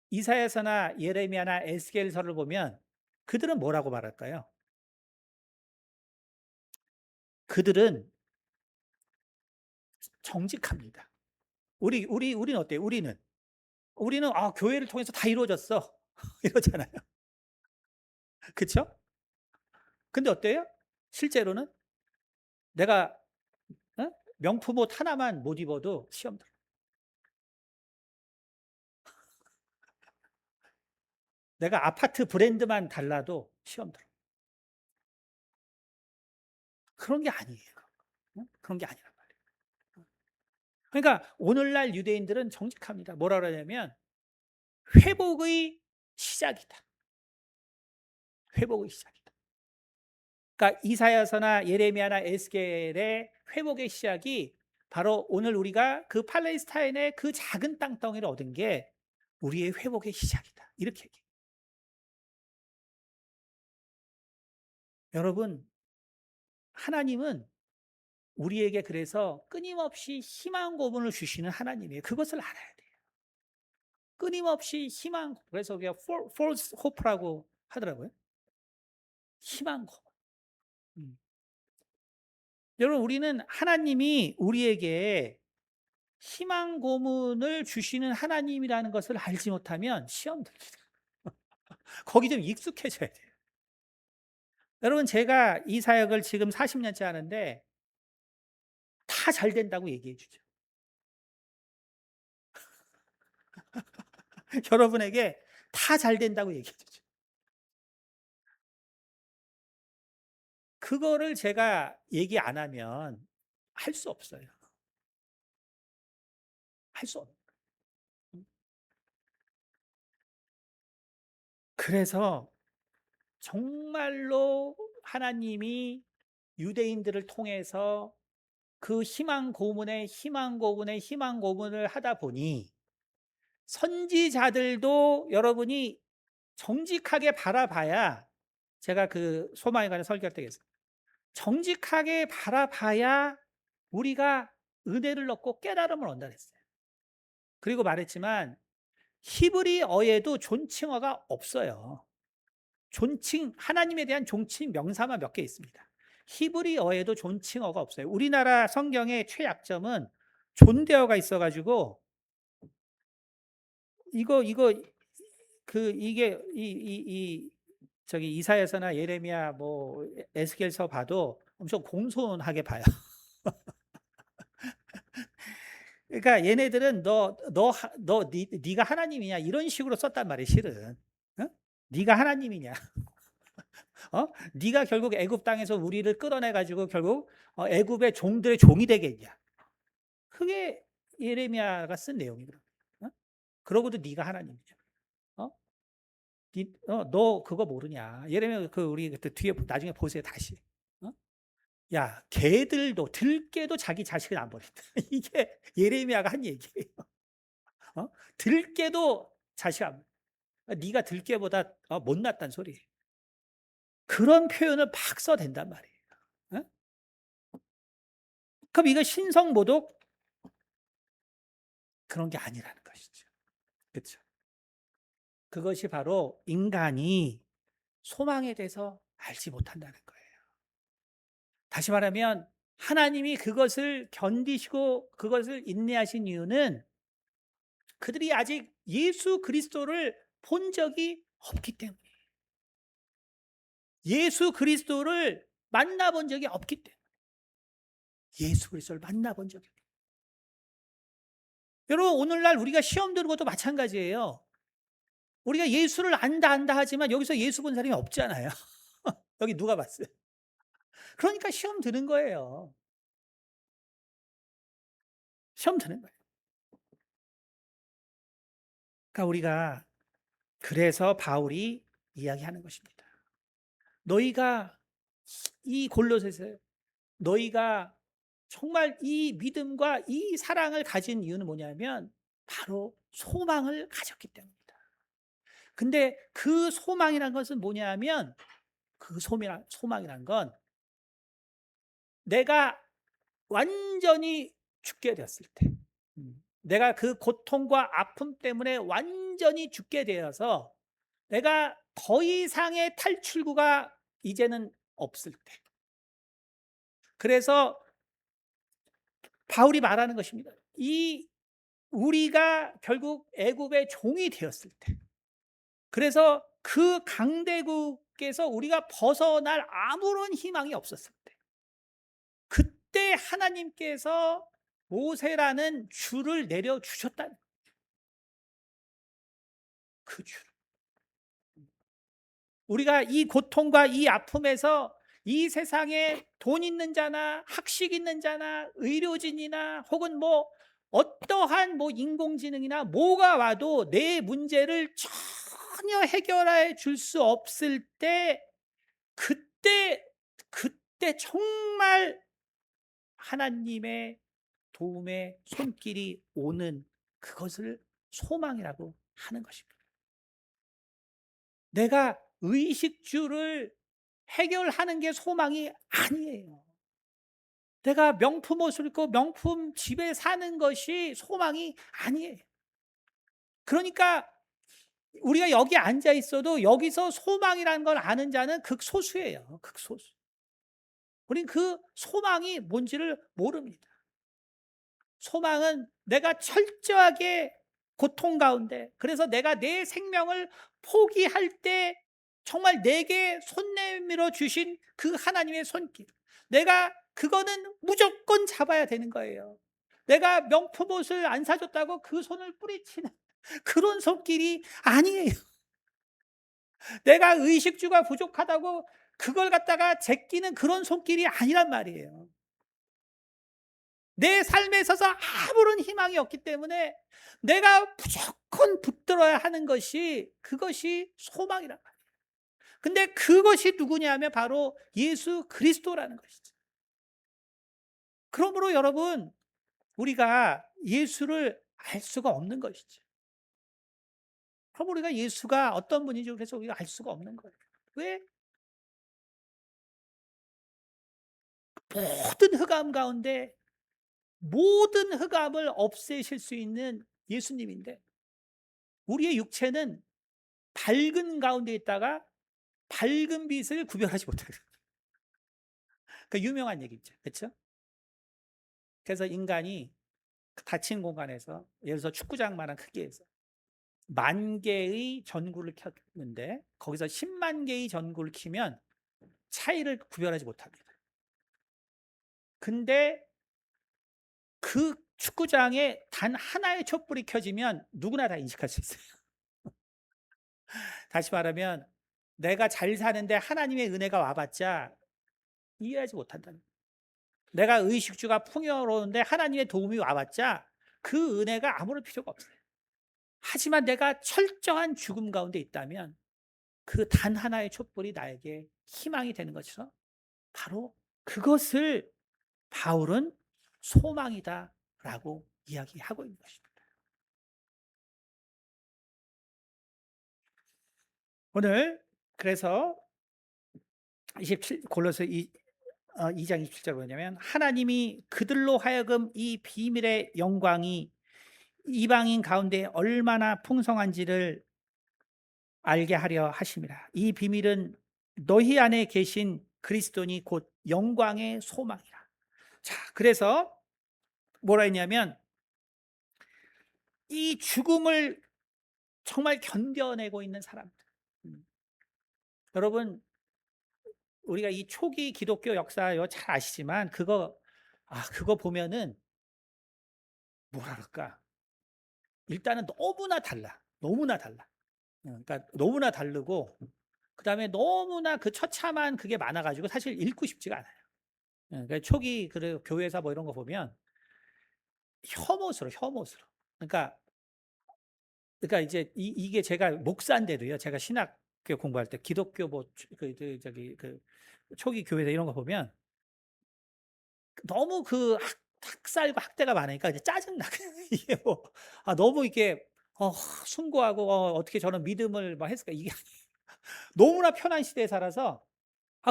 이사야서나 예레미야나 에스겔서를 보면 그들은 뭐라고 말할까요? 그들은 정직합니다. 우리는 어때요? 우리는 교회를 통해서 다 이루어졌어. 이러잖아요. 그렇죠? 근데 어때요? 실제로는 내가 명품 옷 하나만 못 입어도 시험 들어. 내가 아파트 브랜드만 달라도 시험 들어. 그런 게 아니에요. 그런 게 아니란 말이에요. 그러니까 오늘날 유대인들은 정직합니다. 뭐라 그러냐면 회복의 시작이다. 회복의 시작이다. 그러니까 이사야서나 예레미야나 에스겔의 회복의 시작이 바로 오늘 우리가 그 팔레스타인의 그 작은 땅덩이를 얻은 게 우리의 회복의 시작이다. 이렇게 얘기해요. 여러분, 하나님은 우리에게 그래서 끊임없이 희망 고문을 주시는 하나님이에요. 그것을 알아야 돼요. 끊임없이 희망, 그래서 우리가 false hope라고 하더라고요. 희망 고문. 여러분, 우리는 하나님이 우리에게 희망 고문을 주시는 하나님이라는 것을 알지 못하면 시험 들립니다. 거기 좀 익숙해져야 돼요. 여러분, 제가 이 사역을 지금 40년째 하는데 다 잘 된다고 얘기해 주죠. 여러분에게 다 잘 된다고 얘기해 주죠. 그거를 제가 얘기 안 하면 할 수 없어요. 할 수 없어요. 그래서 정말로 하나님이 유대인들을 통해서 그 희망 고문을 하다 보니 선지자들도 여러분이 정직하게 바라봐야, 제가 그 소망에 관한 설교할 때 했어요. 정직하게 바라봐야 우리가 은혜를 얻고 깨달음을 얻는다 했어요. 그리고 말했지만 히브리어에도 존칭어가 없어요. 하나님에 대한 존칭 명사만 몇 개 있습니다. 히브리어에도 존칭어가 없어요. 우리나라 성경의 최약점은 존대어가 있어가지고 이거 이게 저기 이사야서나 예레미야 뭐 에스겔서 봐도 엄청 공손하게 봐요. 그러니까 얘네들은 네가 하나님이냐 이런 식으로 썼단 말이에요. 실은 네가 하나님이냐, 네가 결국 애굽 땅에서 우리를 끌어내 가지고 결국 애굽의 종들의 종이 되겠냐. 그게 예레미야가 쓴 내용이거든. 그러고도 네가 하나님이죠. 어? 너 그거 모르냐? 예레미야 우리 그때 뒤에 나중에 보세요 다시. 야, 들깨도 자기 자식을 안 버린다. 이게 예레미야가 한 얘기예요. 들깨도 자식 안. 네가 들깨보다 못났단 소리예요. 그런 표현을 막 써댄단 말이에요. 그럼 이거 신성모독 그런 게 아니라는 것이죠. 그렇죠? 그것이 바로 인간이 소망에 대해서 알지 못한다는 거예요. 다시 말하면 하나님이 그것을 견디시고 그것을 인내하신 이유는 그들이 아직 예수 그리스도를 본 적이 없기 때문에, 예수 그리스도를 만나본 적이 없기 때문에, 예수 그리스도를 만나본 적이 없기 때문에. 여러분, 오늘날 우리가 시험 드는 것도 마찬가지예요. 우리가 예수를 안다 하지만 여기서 예수 본 사람이 없잖아요. 여기 누가 봤어요? 그러니까 시험 드는 거예요. 시험 드는 거예요. 그러니까 우리가, 그래서 바울이 이야기하는 것입니다. 너희가 이 골로새서, 너희가 정말 이 믿음과 이 사랑을 가진 이유는 뭐냐면 바로 소망을 가졌기 때문이다. 근데 그 소망이란 것은 뭐냐면, 그 소망이란 건 내가 완전히 죽게 되었을 때, 내가 그 고통과 아픔 때문에 완전히 죽게 되어서 내가 더 이상의 탈출구가 이제는 없을 때, 그래서 바울이 말하는 것입니다. 이 우리가 결국 애굽의 종이 되었을 때, 그래서 그 강대국에서 우리가 벗어날 아무런 희망이 없었을 때, 그때 하나님께서 모세라는 줄을 내려 주셨다는, 그 줄. 우리가 이 고통과 이 아픔에서 이 세상에 돈 있는 자나 학식 있는 자나 의료진이나 혹은 뭐 어떠한 뭐 인공지능이나 뭐가 와도 내 문제를 전혀 해결해 줄 수 없을 때, 그때 정말 하나님의 도움의 손길이 오는, 그것을 소망이라고 하는 것입니다. 내가 의식주를 해결하는 게 소망이 아니에요. 내가 명품 옷을 입고 명품 집에 사는 것이 소망이 아니에요. 그러니까 우리가 여기 앉아 있어도 여기서 소망이라는 걸 아는 자는 극소수예요. 극소수. 우린 그 소망이 뭔지를 모릅니다. 소망은 내가 철저하게 고통 가운데, 그래서 내가 내 생명을 포기할 때 정말 내게 손 내밀어 주신 그 하나님의 손길, 내가 그거는 무조건 잡아야 되는 거예요. 내가 명품 옷을 안 사줬다고 그 손을 뿌리치는 그런 손길이 아니에요. 내가 의식주가 부족하다고 그걸 갖다가 제끼는 그런 손길이 아니란 말이에요. 내 삶에 있어서 아무런 희망이 없기 때문에 내가 무조건 붙들어야 하는 것이, 그것이 소망이란 말이에요. 근데 그것이 누구냐면 바로 예수 그리스도라는 것이죠. 그러므로 여러분, 우리가 예수를 알 수가 없는 것이죠. 그럼 우리가 예수가 어떤 분인지 그래서 우리가 알 수가 없는 거예요. 왜? 모든 흑암 가운데 모든 흑암을 없애실 수 있는 예수님인데, 우리의 육체는 밝은 가운데 있다가 밝은 빛을 구별하지 못해요. 그 유명한 얘기죠. 그렇죠? 그래서 인간이 닫힌 공간에서, 예를 들어서 축구장만한 크기에서 만 개의 전구를 켰는데 거기서 10만 개의 전구를 켜면 차이를 구별하지 못합니다. 근데 그 축구장에 단 하나의 촛불이 켜지면 누구나 다 인식할 수 있어요. 다시 말하면 내가 잘 사는데 하나님의 은혜가 와봤자 이해하지 못한다는 거예요. 내가 의식주가 풍요로운데 하나님의 도움이 와봤자 그 은혜가 아무런 필요가 없어요. 하지만 내가 철저한 죽음 가운데 있다면 그 단 하나의 촛불이 나에게 희망이 되는 것처럼, 바로 그것을 바울은 소망이다라고 이야기하고 있는 것입니다. 오늘 그래서 27 골로새 2장 27절 뭐냐면 하나님이 그들로 하여금 이 비밀의 영광이 이방인 가운데 얼마나 풍성한지를 알게 하려 하심이라. 이 비밀은 너희 안에 계신 그리스도니 곧 영광의 소망이라. 자, 그래서 뭐라 했냐면 이 죽음을 정말 견뎌내고 있는 사람들. 음, 여러분, 우리가 이 초기 기독교 역사 잘 아시지만 그거 보면은 뭐라 그럴까? 일단은 너무나 달라. 너무나 달라. 그러니까 너무나 다르고 그다음에 너무나 그 처참한 그게 많아 가지고 사실 읽고 싶지가 않아요. 그러니까 초기 그 교회사 뭐 이런 거 보면 혐오스러워. 그러니까 이제 이게 제가 목사인데도요. 제가 신학교 공부할 때 기독교 저기 그 초기 교회사 이런 거 보면 너무 그 학살과 학대가 많으니까 이제 짜증나. 이게 뭐 너무 이게 숭고하고 어떻게 저는 믿음을 막 했을까? 이게 너무나 편한 시대에 살아서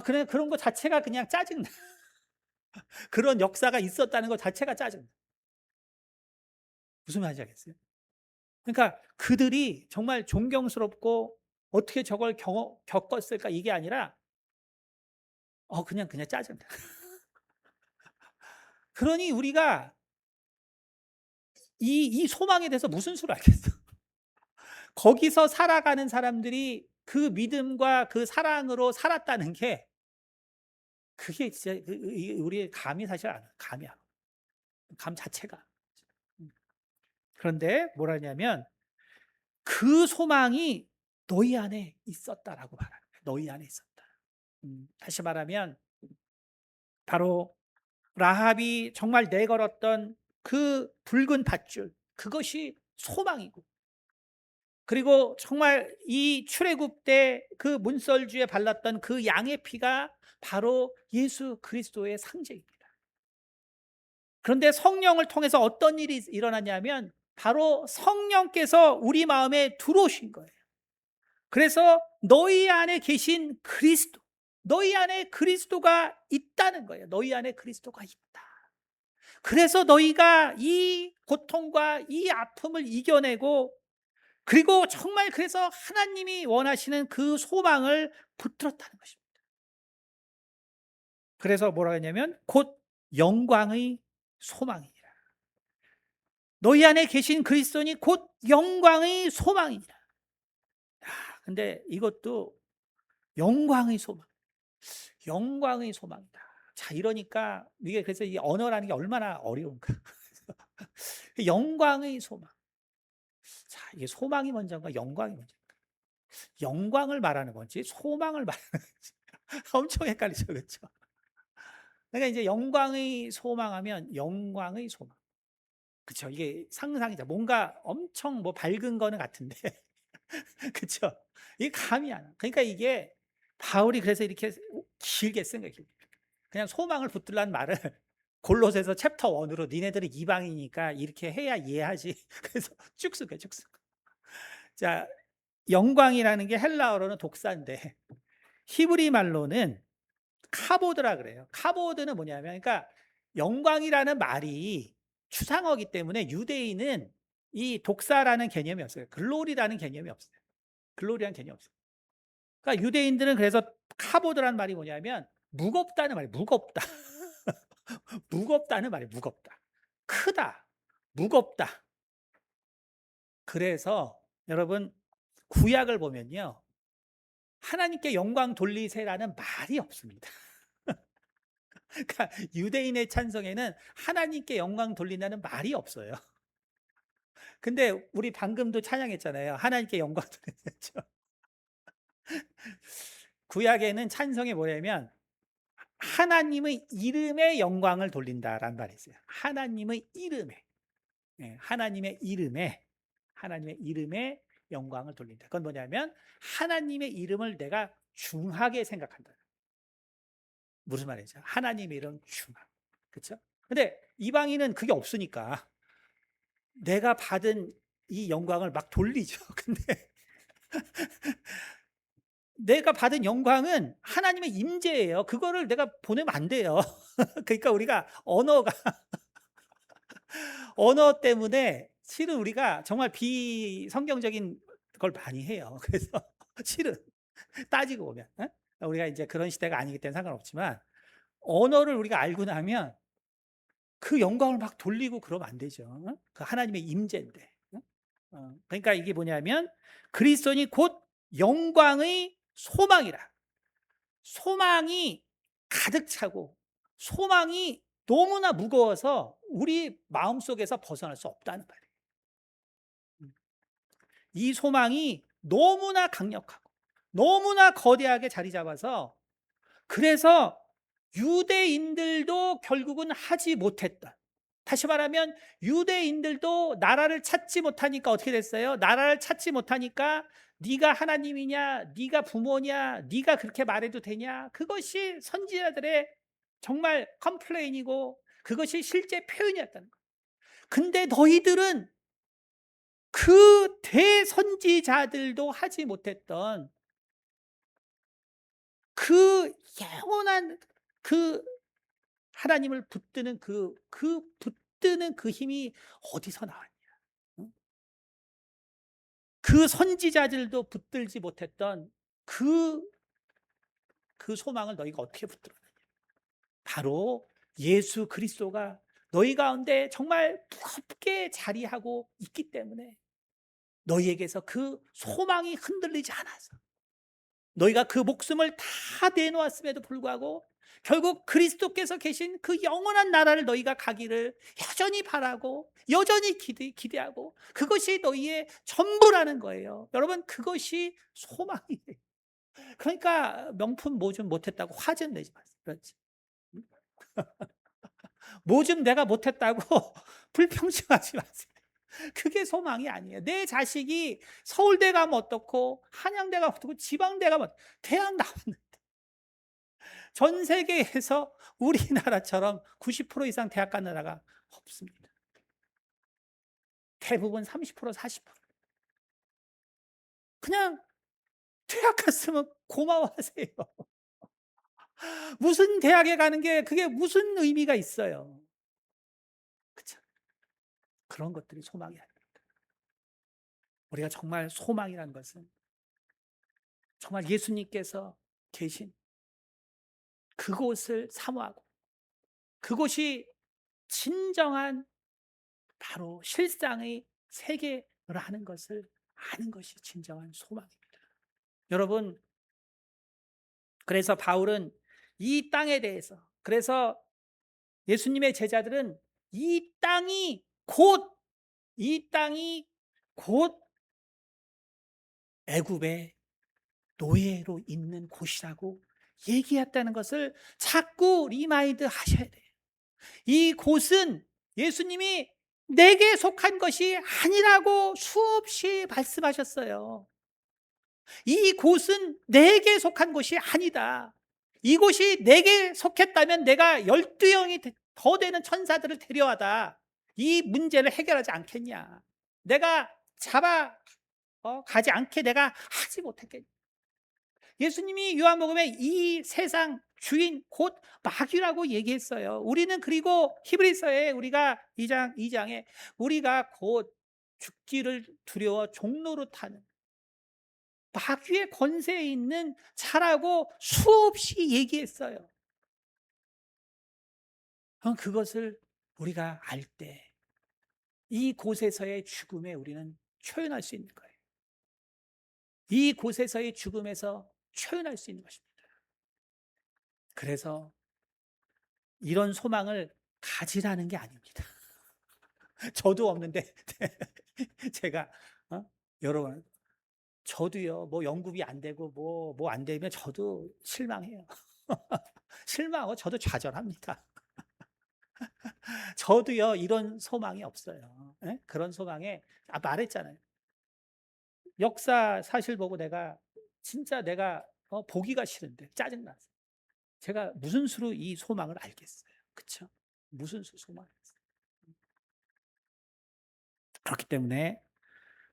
그래 그런 거 자체가 그냥 짜증나. 그런 역사가 있었다는 것 자체가 짜증나. 무슨 말인지 알겠어요? 그러니까 그들이 정말 존경스럽고 어떻게 저걸 겪었을까 이게 아니라 그냥 짜증나. 그러니 우리가 이 소망에 대해서 무슨 수를 알겠어. 거기서 살아가는 사람들이 그 믿음과 그 사랑으로 살았다는 게 그게 진짜 우리의 감이 사실 안 와. 감이 안 와. 감 자체가. 그런데 뭐라 하냐면 그 소망이 너희 안에 있었다라고 말합니다. 너희 안에 있었다. 다시 말하면 바로 라합이 정말 내걸었던 그 붉은 밧줄 그것이 소망이고 그리고 정말 이 출애굽 때 그 문설주에 발랐던 그 양의 피가 바로 예수 그리스도의 상징입니다. 그런데 성령을 통해서 어떤 일이 일어나냐면 바로 성령께서 우리 마음에 들어오신 거예요. 그래서 너희 안에 계신 그리스도, 너희 안에 그리스도가 있다는 거예요. 너희 안에 그리스도가 있다. 그래서 너희가 이 고통과 이 아픔을 이겨내고 그리고 정말 그래서 하나님이 원하시는 그 소망을 붙들었다는 것입니다. 그래서 뭐라 했냐면 곧 영광의 소망이니라. 너희 안에 계신 그리스도니 곧 영광의 소망이니라. 근데 이것도 영광의 소망, 영광의 소망이다. 자, 이러니까 이게 그래서 이 언어라는 게 얼마나 어려운가. 영광의 소망. 자, 이게 소망이 먼저인가 영광이 먼저인가? 영광을 말하는 건지 소망을 말하는 건지 엄청 헷갈리죠, 그렇죠? 그러니까 이제 영광의 소망하면 영광의 소망. 그쵸. 이게 상상이죠. 뭔가 엄청 뭐 밝은 거는 같은데. 그쵸. 이게 감이 안 와. 그러니까 이게 바울이 그래서 이렇게 길게 쓴 거예요. 그냥 소망을 붙들란 말을 골로새서 챕터 1으로 니네들이 이방이니까 이렇게 해야 이해하지. 그래서 쭉 쓴 거예요. 쭉 쓴 거. 자, 영광이라는 게 헬라어로는 독사인데 히브리 말로는 카보드라 그래요. 카보드는 뭐냐면 그러니까 영광이라는 말이 추상어기 때문에 유대인은 이 독사라는 개념이 없어요. 글로리라는 개념이 없어요. 글로리라는 개념이 없어요. 그러니까 유대인들은 그래서 카보드라는 말이 뭐냐면 무겁다는 말이에요. 무겁다. 무겁다는 말이에요. 무겁다. 크다. 무겁다. 그래서 여러분 구약을 보면요. 하나님께 영광 돌리세라는 말이 없습니다. 그러니까 유대인의 찬송에는 하나님께 영광 돌린다는 말이 없어요. 근데 우리 방금도 찬양했잖아요. 하나님께 영광 돌리죠. 구약에는 찬송이 뭐냐면 하나님의 이름에 영광을 돌린다라는 말이 있어요. 하나님의 이름에. 네, 하나님의 이름에 영광을 돌린다. 그건 뭐냐면 하나님의 이름을 내가 중하게 생각한다. 무슨 말이죠? 하나님의 이름 중하. 그렇죠? 근데 이방인은 그게 없으니까 내가 받은 이 영광을 막 돌리죠. 근데 내가 받은 영광은 하나님의 임재예요. 그거를 내가 보내면 안 돼요. 그러니까 우리가 언어 때문에 실은 우리가 정말 비성경적인 걸 많이 해요. 그래서 실은 따지고 보면 우리가 이제 그런 시대가 아니기 때문에 상관없지만, 언어를 우리가 알고 나면 그 영광을 막 돌리고 그러면 안 되죠. 그 하나님의 임재인데. 그러니까 이게 뭐냐면 그리스도인이 곧 영광의 소망이라. 소망이 가득 차고 소망이 너무나 무거워서 우리 마음속에서 벗어날 수 없다는 말이에요. 이 소망이 너무나 강력하고 너무나 거대하게 자리 잡아서, 그래서 유대인들도 결국은 하지 못했던, 다시 말하면 유대인들도 나라를 찾지 못하니까 어떻게 됐어요? 나라를 찾지 못하니까 네가 하나님이냐, 네가 부모냐, 네가 그렇게 말해도 되냐, 그것이 선지자들의 정말 컴플레인이고 그것이 실제 표현이었다는 거예요. 근데 너희들은 그 대선지자들도 하지 못했던 그 영원한 그 하나님을 붙드는 붙드는 그 힘이 어디서 나왔냐? 응? 그 선지자들도 붙들지 못했던 그, 그 소망을 너희가 어떻게 붙들었느냐? 바로 예수 그리스도가 너희 가운데 정말 무겁게 자리하고 있기 때문에 너희에게서 그 소망이 흔들리지 않아서, 너희가 그 목숨을 다 내놓았음에도 불구하고 결국 그리스도께서 계신 그 영원한 나라를 너희가 가기를 여전히 바라고 여전히 기대하고 그것이 너희의 전부라는 거예요. 여러분, 그것이 소망이에요. 그러니까 명품 뭐 좀 못했다고 화 좀 내지 마세요. 그렇지. 뭐 좀 내가 못했다고 불평증하지 마세요. 그게 소망이 아니에요. 내 자식이 서울대 가면 어떻고 한양대 가면 어떻고 지방대 가면, 대학 나왔는데 전 세계에서 우리나라처럼 90% 이상 대학 간 나라가 없습니다. 대부분 30% 40%. 그냥 대학 갔으면 고마워하세요. 무슨 대학에 가는 게 그게 무슨 의미가 있어요. 그렇죠? 그런 것들이 소망이 아닙니다. 우리가 정말 소망이라는 것은 정말 예수님께서 계신 그곳을 사모하고 그곳이 진정한 바로 실상의 세계라는 것을 아는 것이 진정한 소망입니다. 여러분, 그래서 바울은 이 땅에 대해서, 그래서 예수님의 제자들은 이 땅이 곧 애굽의 노예로 있는 곳이라고 얘기했다는 것을 자꾸 리마인드 하셔야 돼요. 이 곳은 예수님이 내게 속한 것이 아니라고 수없이 말씀하셨어요. 이 곳은 내게 속한 곳이 아니다. 이곳이 내게 속했다면 내가 12영이 더 되는 천사들을 데려와다 이 문제를 해결하지 않겠냐. 내가 잡아 가지 않게 내가 하지 못했겠냐. 예수님이 요한복음에 이 세상 주인 곧 마귀라고 얘기했어요. 우리는 그리고 히브리서에 우리가 2장에 우리가 곧 죽기를 두려워 종로로 타는 마귀의 권세에 있는 자라고 수없이 얘기했어요. 그것을 우리가 알 때 이곳에서의 죽음에 우리는 초연할 수 있는 거예요. 이곳에서의 죽음에서 초연할 수 있는 것입니다. 그래서 이런 소망을 가지라는 게 아닙니다. 저도 없는데 제가 여러분, 저도요, 뭐 연구비 안 되고 뭐 안 되면 저도 실망해요. 실망하고 저도 좌절합니다. 저도요 이런 소망이 없어요. 예? 그런 소망에 말했잖아요. 역사 사실 보고 내가 진짜 내가 보기가 싫은데 짜증나서 제가 무슨 수로 이 소망을 알겠어요. 그렇죠? 무슨 수 소망을 알겠어요. 그렇기 때문에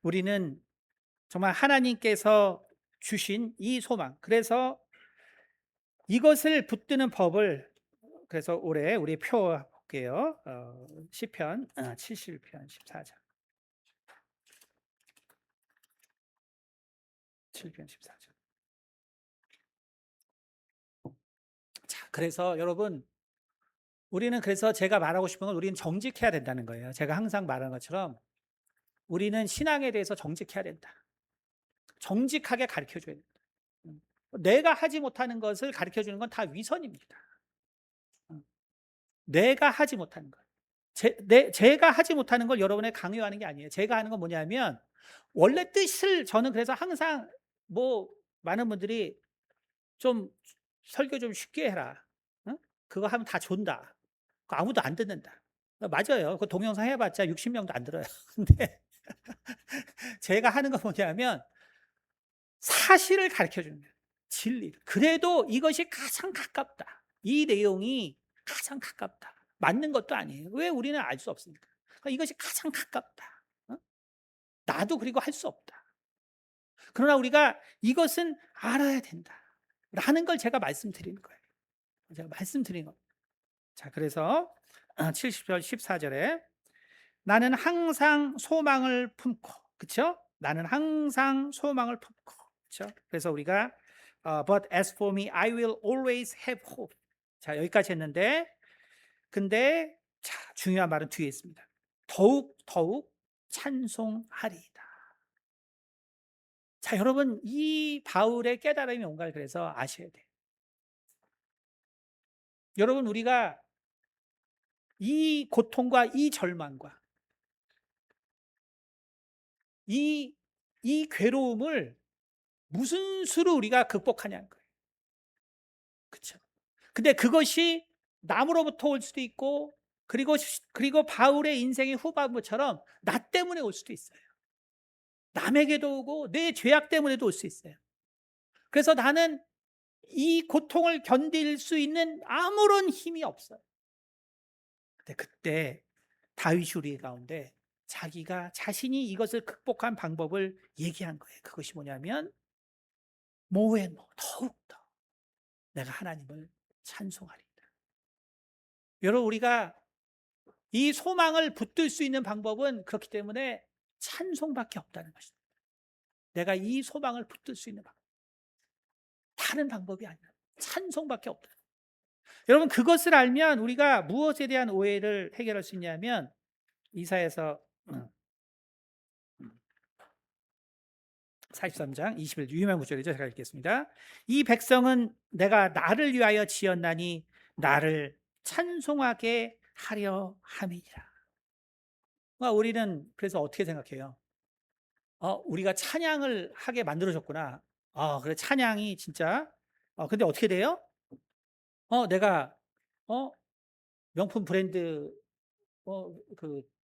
우리는 정말 하나님께서 주신 이 소망. 그래서 이것을 붙드는 법을, 그래서 올해 우리 표 볼게요. 시편 70편 14절. 7편 14절. 자, 그래서 여러분, 우리는, 그래서 제가 말하고 싶은 건 우리는 정직해야 된다는 거예요. 제가 항상 말하는 것처럼 우리는 신앙에 대해서 정직해야 된다. 정직하게 가르쳐 줘야 된다. 내가 하지 못하는 것을 가르쳐 주는 건 다 위선입니다. 내가 하지 못하는 것. 제가 하지 못하는 걸 여러분에 강요하는 게 아니에요. 제가 하는 건 뭐냐면, 원래 뜻을, 저는 그래서 항상 많은 분들이 좀 설교 좀 쉽게 해라. 응? 그거 하면 다 존다. 그거 아무도 안 듣는다. 맞아요. 그 동영상 해봤자 60명도 안 들어요. 근데 제가 하는 건 뭐냐면 사실을 가르쳐 주는 거예요. 진리를. 그래도 이것이 가장 가깝다. 이 내용이 가장 가깝다. 맞는 것도 아니에요. 왜? 우리는 알 수 없으니까. 그러니까 이것이 가장 가깝다. 나도 그리고 할 수 없다. 그러나 우리가 이것은 알아야 된다. 라는 걸 제가 말씀드리는 거예요. 제가 말씀드리는 겁니다. 자, 그래서 70절 14절에 나는 항상 소망을 품고, 그렇죠? 나는 항상 소망을 품고, 그렇죠? 그래서 우리가 but as for me, I will always have hope. 자, 여기까지 했는데, 근데 자, 중요한 말은 뒤에 있습니다. 더욱 찬송하리이다. 자, 여러분, 이 바울의 깨달음이 뭔가를 그래서 아셔야 돼요. 여러분, 우리가 이 고통과 이 절망과 이 괴로움을 무슨 수로 우리가 극복하냐는 거예요. 그렇죠? 근데 그것이 남으로부터 올 수도 있고, 그리고 바울의 인생의 후반부처럼 나 때문에 올 수도 있어요. 남에게도 오고 내 죄악 때문에도 올 수 있어요. 그래서 나는 이 고통을 견딜 수 있는 아무런 힘이 없어요. 근데 그때 다윗이 우리 가운데 자기가 자신이 이것을 극복한 방법을 얘기한 거예요. 그것이 뭐냐면 모에노, 더욱더 내가 하나님을 찬송하리이다. 여러분, 우리가 이 소망을 붙들 수 있는 방법은 그렇기 때문에 찬송밖에 없다는 것입니다. 내가 이 소망을 붙들 수 있는 방법, 다른 방법이 아니라 찬송밖에 없다. 여러분, 그것을 알면 우리가 무엇에 대한 오해를 해결할 수 있냐면, 이사야서 43장 21절 유명한 구절이죠. 제가 읽겠습니다. 이 백성은 내가 나를 위하여 지었나니 나를 찬송하게 하려 함이니라. 우리는 그래서 어떻게 생각해요? 우리가 찬양을 하게 만들어줬구나. 그래, 찬양이 진짜. 근데 어떻게 돼요? 내가 명품 브랜드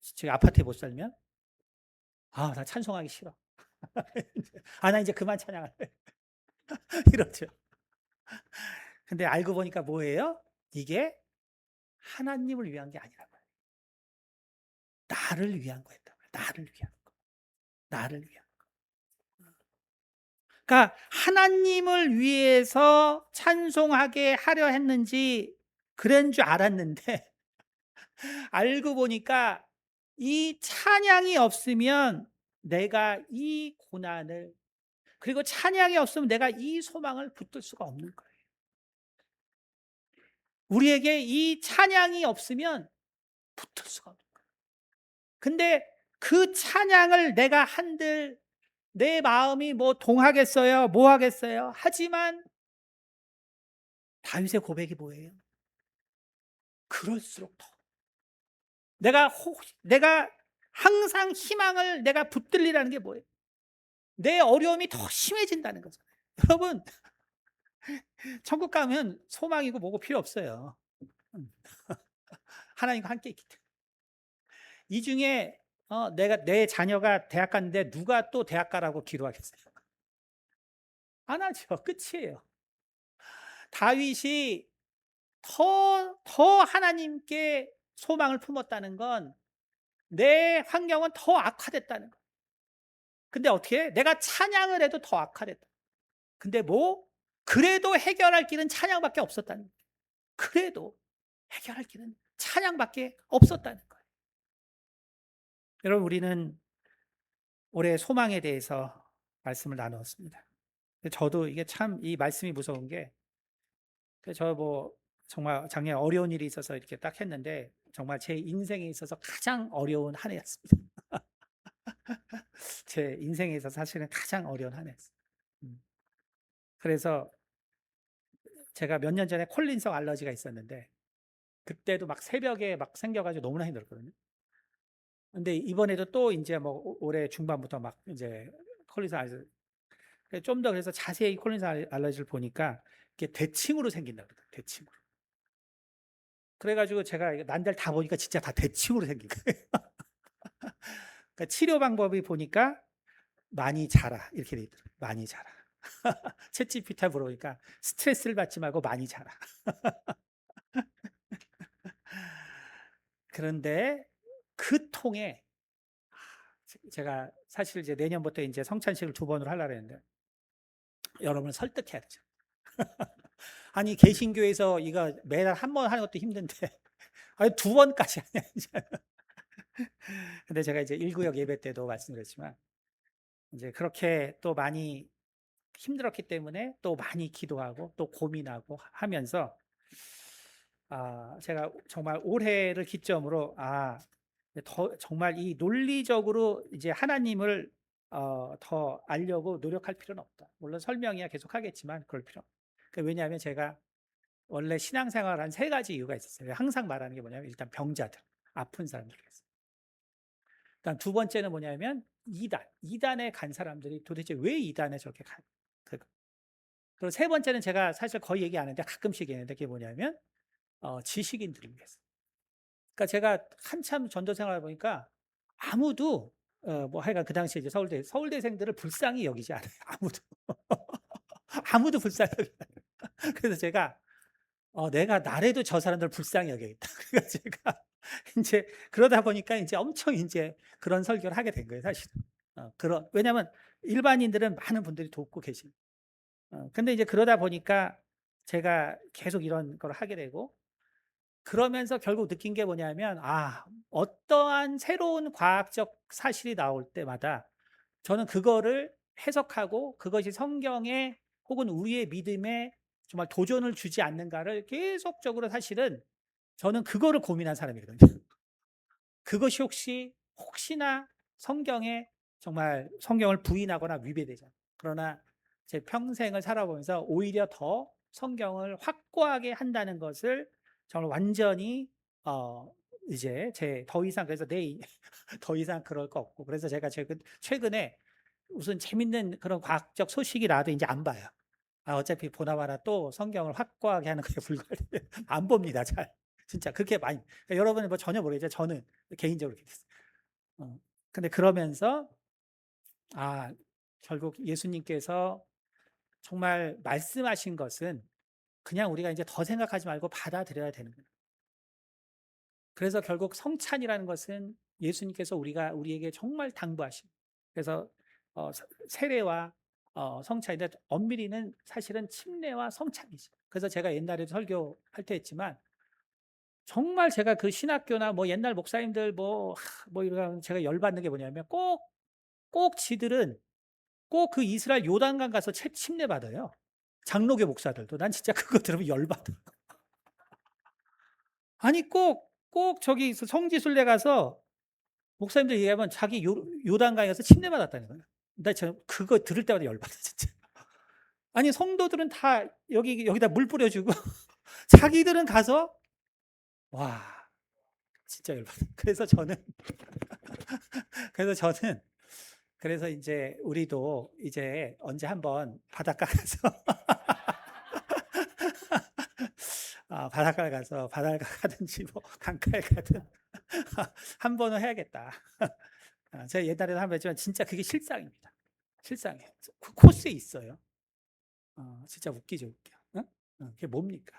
제 아파트에 못 살면 나 찬송하기 싫어. 나 이제 그만 찬양할래. 이러죠. 근데 알고 보니까 뭐예요? 이게 하나님을 위한 게 아니라고요. 나를 위한 거였다고요. 나를 위한 거. 나를 위한 거. 그러니까 하나님을 위해서 찬송하게 하려 했는지 그런 줄 알았는데 알고 보니까 이 찬양이 없으면 내가 이 고난을, 그리고 찬양이 없으면 내가 이 소망을 붙들 수가 없는 거예요. 우리에게 이 찬양이 없으면 붙을 수가 없는 거예요. 근데 그 찬양을 내가 한들 내 마음이 동하겠어요? 뭐 하겠어요? 하지만 다윗의 고백이 뭐예요? 그럴수록 더 내가 항상 희망을 내가 붙들리라는 게 뭐예요? 내 어려움이 더 심해진다는 거잖아요. 여러분, 천국 가면 소망이고 뭐고 필요 없어요. 하나님과 함께 있기 때문에. 이 중에 내 자녀가 대학 갔는데 누가 또 대학 가라고 기도하겠어요? 안 하죠. 끝이에요. 다윗이 더 하나님께 소망을 품었다는 건 내 환경은 더 악화됐다는 거. 근데 어떻게 해? 내가 찬양을 해도 더 악화됐다. 근데 뭐 그래도 해결할 길은 찬양밖에 없었다는 거예요. 그래도 해결할 길은 찬양밖에 없었다는 거예요. 여러분, 우리는 올해 소망에 대해서 말씀을 나누었습니다. 저도 이게 참 이 말씀이 무서운 게, 저 뭐 정말 작년에 어려운 일이 있어서 이렇게 딱 했는데 정말 제 인생에 있어서 가장 어려운 한 해였습니다. 제 인생에 서 사실은 가장 어려운 한 해였어요. 그래서 제가 몇 년 전에 콜린성 알러지가 있었는데 그때도 막 새벽에 막 생겨가지고 너무나 힘들었거든요. 근데 이번에도 또 이제 뭐 올해 중반부터 막 이제 콜린성 알러지, 좀 더 그래서 자세히 콜린성 알러지를 보니까 이게 대칭으로 생긴다 그러더라고요. 대칭으로. 그래가지고 제가 난들 다 보니까 진짜 다 대칭으로 생긴 거예요. 그러니까 치료 방법이 보니까 많이 자라 이렇게 돼 있더라고요. 많이 자라. 챗GPT 물어보니까 스트레스를 받지 말고 많이 자라. 그런데 그 통에 제가 사실 이제 내년부터 이제 성찬식을 2번으로 하려고 했는데 여러분을 설득해야 되죠. 아니 개신교에서 이거 매달 1번 하는 것도 힘든데 아니 2번까지 하냐. 근데 제가 이제 1구역 예배 때도 말씀드렸지만 이제 그렇게 또 많이 힘들었기 때문에 또 많이 기도하고 또 고민하고 하면서 제가 정말 올해를 기점으로 더 정말 이 논리적으로 이제 하나님을 더 알려고 노력할 필요는 없다. 물론 설명이야 계속 하겠지만 그럴 필요 없다. 왜냐하면 제가 원래 신앙생활 한 3가지 이유가 있었어요. 항상 말하는 게 뭐냐면 일단 병자들, 아픈 사람들. 그다음 2번째는 뭐냐면 이단에 간 사람들이 도대체 왜 이단에 저렇게 가? 그리고 3번째는 제가 사실 거의 얘기 안 했는데 가끔씩 얘기하는데 그게 뭐냐면 지식인들을 위해서. 그러니까 제가 한참 전도 생활을 보니까 아무도 뭐 하여간 그 당시에 이제 서울대생들을 불쌍히 여기지 않아요. 아무도. 아무도 불쌍히 여기지 않아요. 그래서 제가 내가 나래도 저 사람들 불쌍히 여겨야겠다. 그래서 제가 이제 그러다 보니까 이제 엄청 이제 그런 설교를 하게 된 거예요, 사실은. 왜냐하면 일반인들은 많은 분들이 돕고 계신. 근데 이제 그러다 보니까 제가 계속 이런 걸 하게 되고 그러면서 결국 느낀 게 뭐냐면 어떠한 새로운 과학적 사실이 나올 때마다 저는 그거를 해석하고 그것이 성경에 혹은 우리의 믿음에 정말 도전을 주지 않는가를 계속적으로 사실은 저는 그거를 고민한 사람이거든요. 그것이 혹시나 성경에 정말 성경을 부인하거나 위배되잖아요. 그러나 제 평생을 살아보면서 오히려 더 성경을 확고하게 한다는 것을 정말 완전히 이제 제 더 이상 그래서 더 이상 그럴 거 없고 그래서 제가 최근에 무슨 재밌는 그런 과학적 소식이 나도 이제 안 봐요. 어차피 보나마나 또 성경을 확고하게 하는 거에 불과해. 안 봅니다, 잘. 진짜 그렇게 많이. 그러니까 여러분은 뭐 전혀 모르겠죠. 저는 개인적으로 그렇게 됐어요. 근데 그러면서 결국 예수님께서 정말 말씀하신 것은 그냥 우리가 이제 더 생각하지 말고 받아들여야 되는 거예요. 그래서 결국 성찬이라는 것은 예수님께서 우리에게 정말 당부하신. 그래서 세례와 성찬인데 엄밀히는 사실은 침례와 성찬이죠. 그래서 제가 옛날에도 설교할 때 했지만 정말 제가 그 신학교나 뭐 옛날 목사님들 이런 제가 열받는 게 뭐냐면 꼭 지들은 꼭 그 이스라엘 요단강 가서 침례 받아요. 장로교 목사들도. 난 진짜 그거 들으면 열받아. 아니 꼭 저기 성지순례 가서 목사님들 얘기하면 자기 요단강에 가서 침례 받았다는 거예요. 나 그거 들을 때마다 열받아 진짜. 아니 성도들은 다 여기다 물 뿌려주고 자기들은 가서 와 진짜 열받아. 그래서 이제 우리도 이제 언제 한번 바닷가 가서 바닷가 가서 바닷가 가든지 뭐 강가에 가든 한 번은 해야겠다. 제가 옛날에도 한번 했지만 진짜 그게 실상입니다. 실상이에요. 그 코스에 있어요. 진짜 웃기죠, 웃겨. 응? 그게 뭡니까?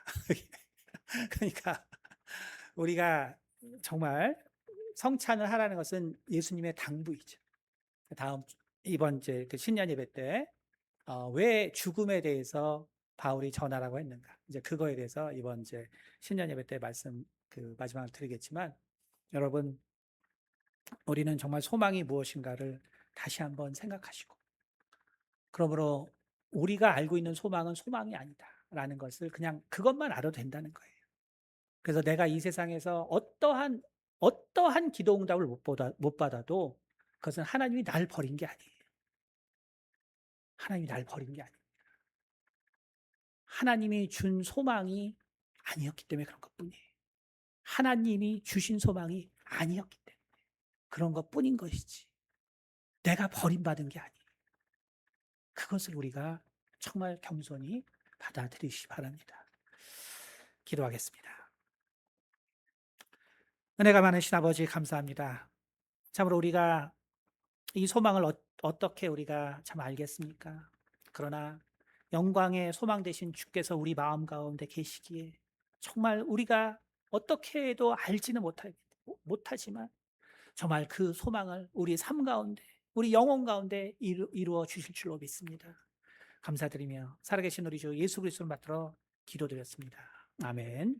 그러니까 우리가 정말 성찬을 하라는 것은 예수님의 당부이죠. 이번 이제 그 신년 예배 때 왜 죽음에 대해서 바울이 전하라고 했는가? 이제 그거에 대해서 이번 이제 신년 예배 때 말씀 마지막으로 드리겠지만, 여러분, 우리는 정말 소망이 무엇인가를 다시 한번 생각하시고, 그러므로 우리가 알고 있는 소망은 소망이 아니다라는 것을 그냥 그것만 알아도 된다는 거예요. 그래서 내가 이 세상에서 어떠한 기도 응답을 못 받아도 그것은 하나님이 날 버린 게 아니에요. 하나님이 날 버린 게 아니에요. 하나님이 준 소망이 아니었기 때문에 그런 것뿐이에요. 하나님이 주신 소망이 아니었기 때문에 그런 것뿐인 것이지, 내가 버림받은 게 아니에요. 그것을 우리가 정말 겸손히 받아들이시기 바랍니다. 기도하겠습니다. 은혜가 많으신 아버지, 감사합니다. 참으로 우리가 이 소망을 어떻게 우리가 참 알겠습니까? 그러나 영광의 소망 되신 주께서 우리 마음 가운데 계시기에 정말 우리가 어떻게 해도 알지는 못하지만 정말 그 소망을 우리 삶 가운데, 우리 영혼 가운데 이루어 주실 줄로 믿습니다. 감사드리며 살아계신 우리 주 예수 그리스도를 받들어 기도드렸습니다. 아멘.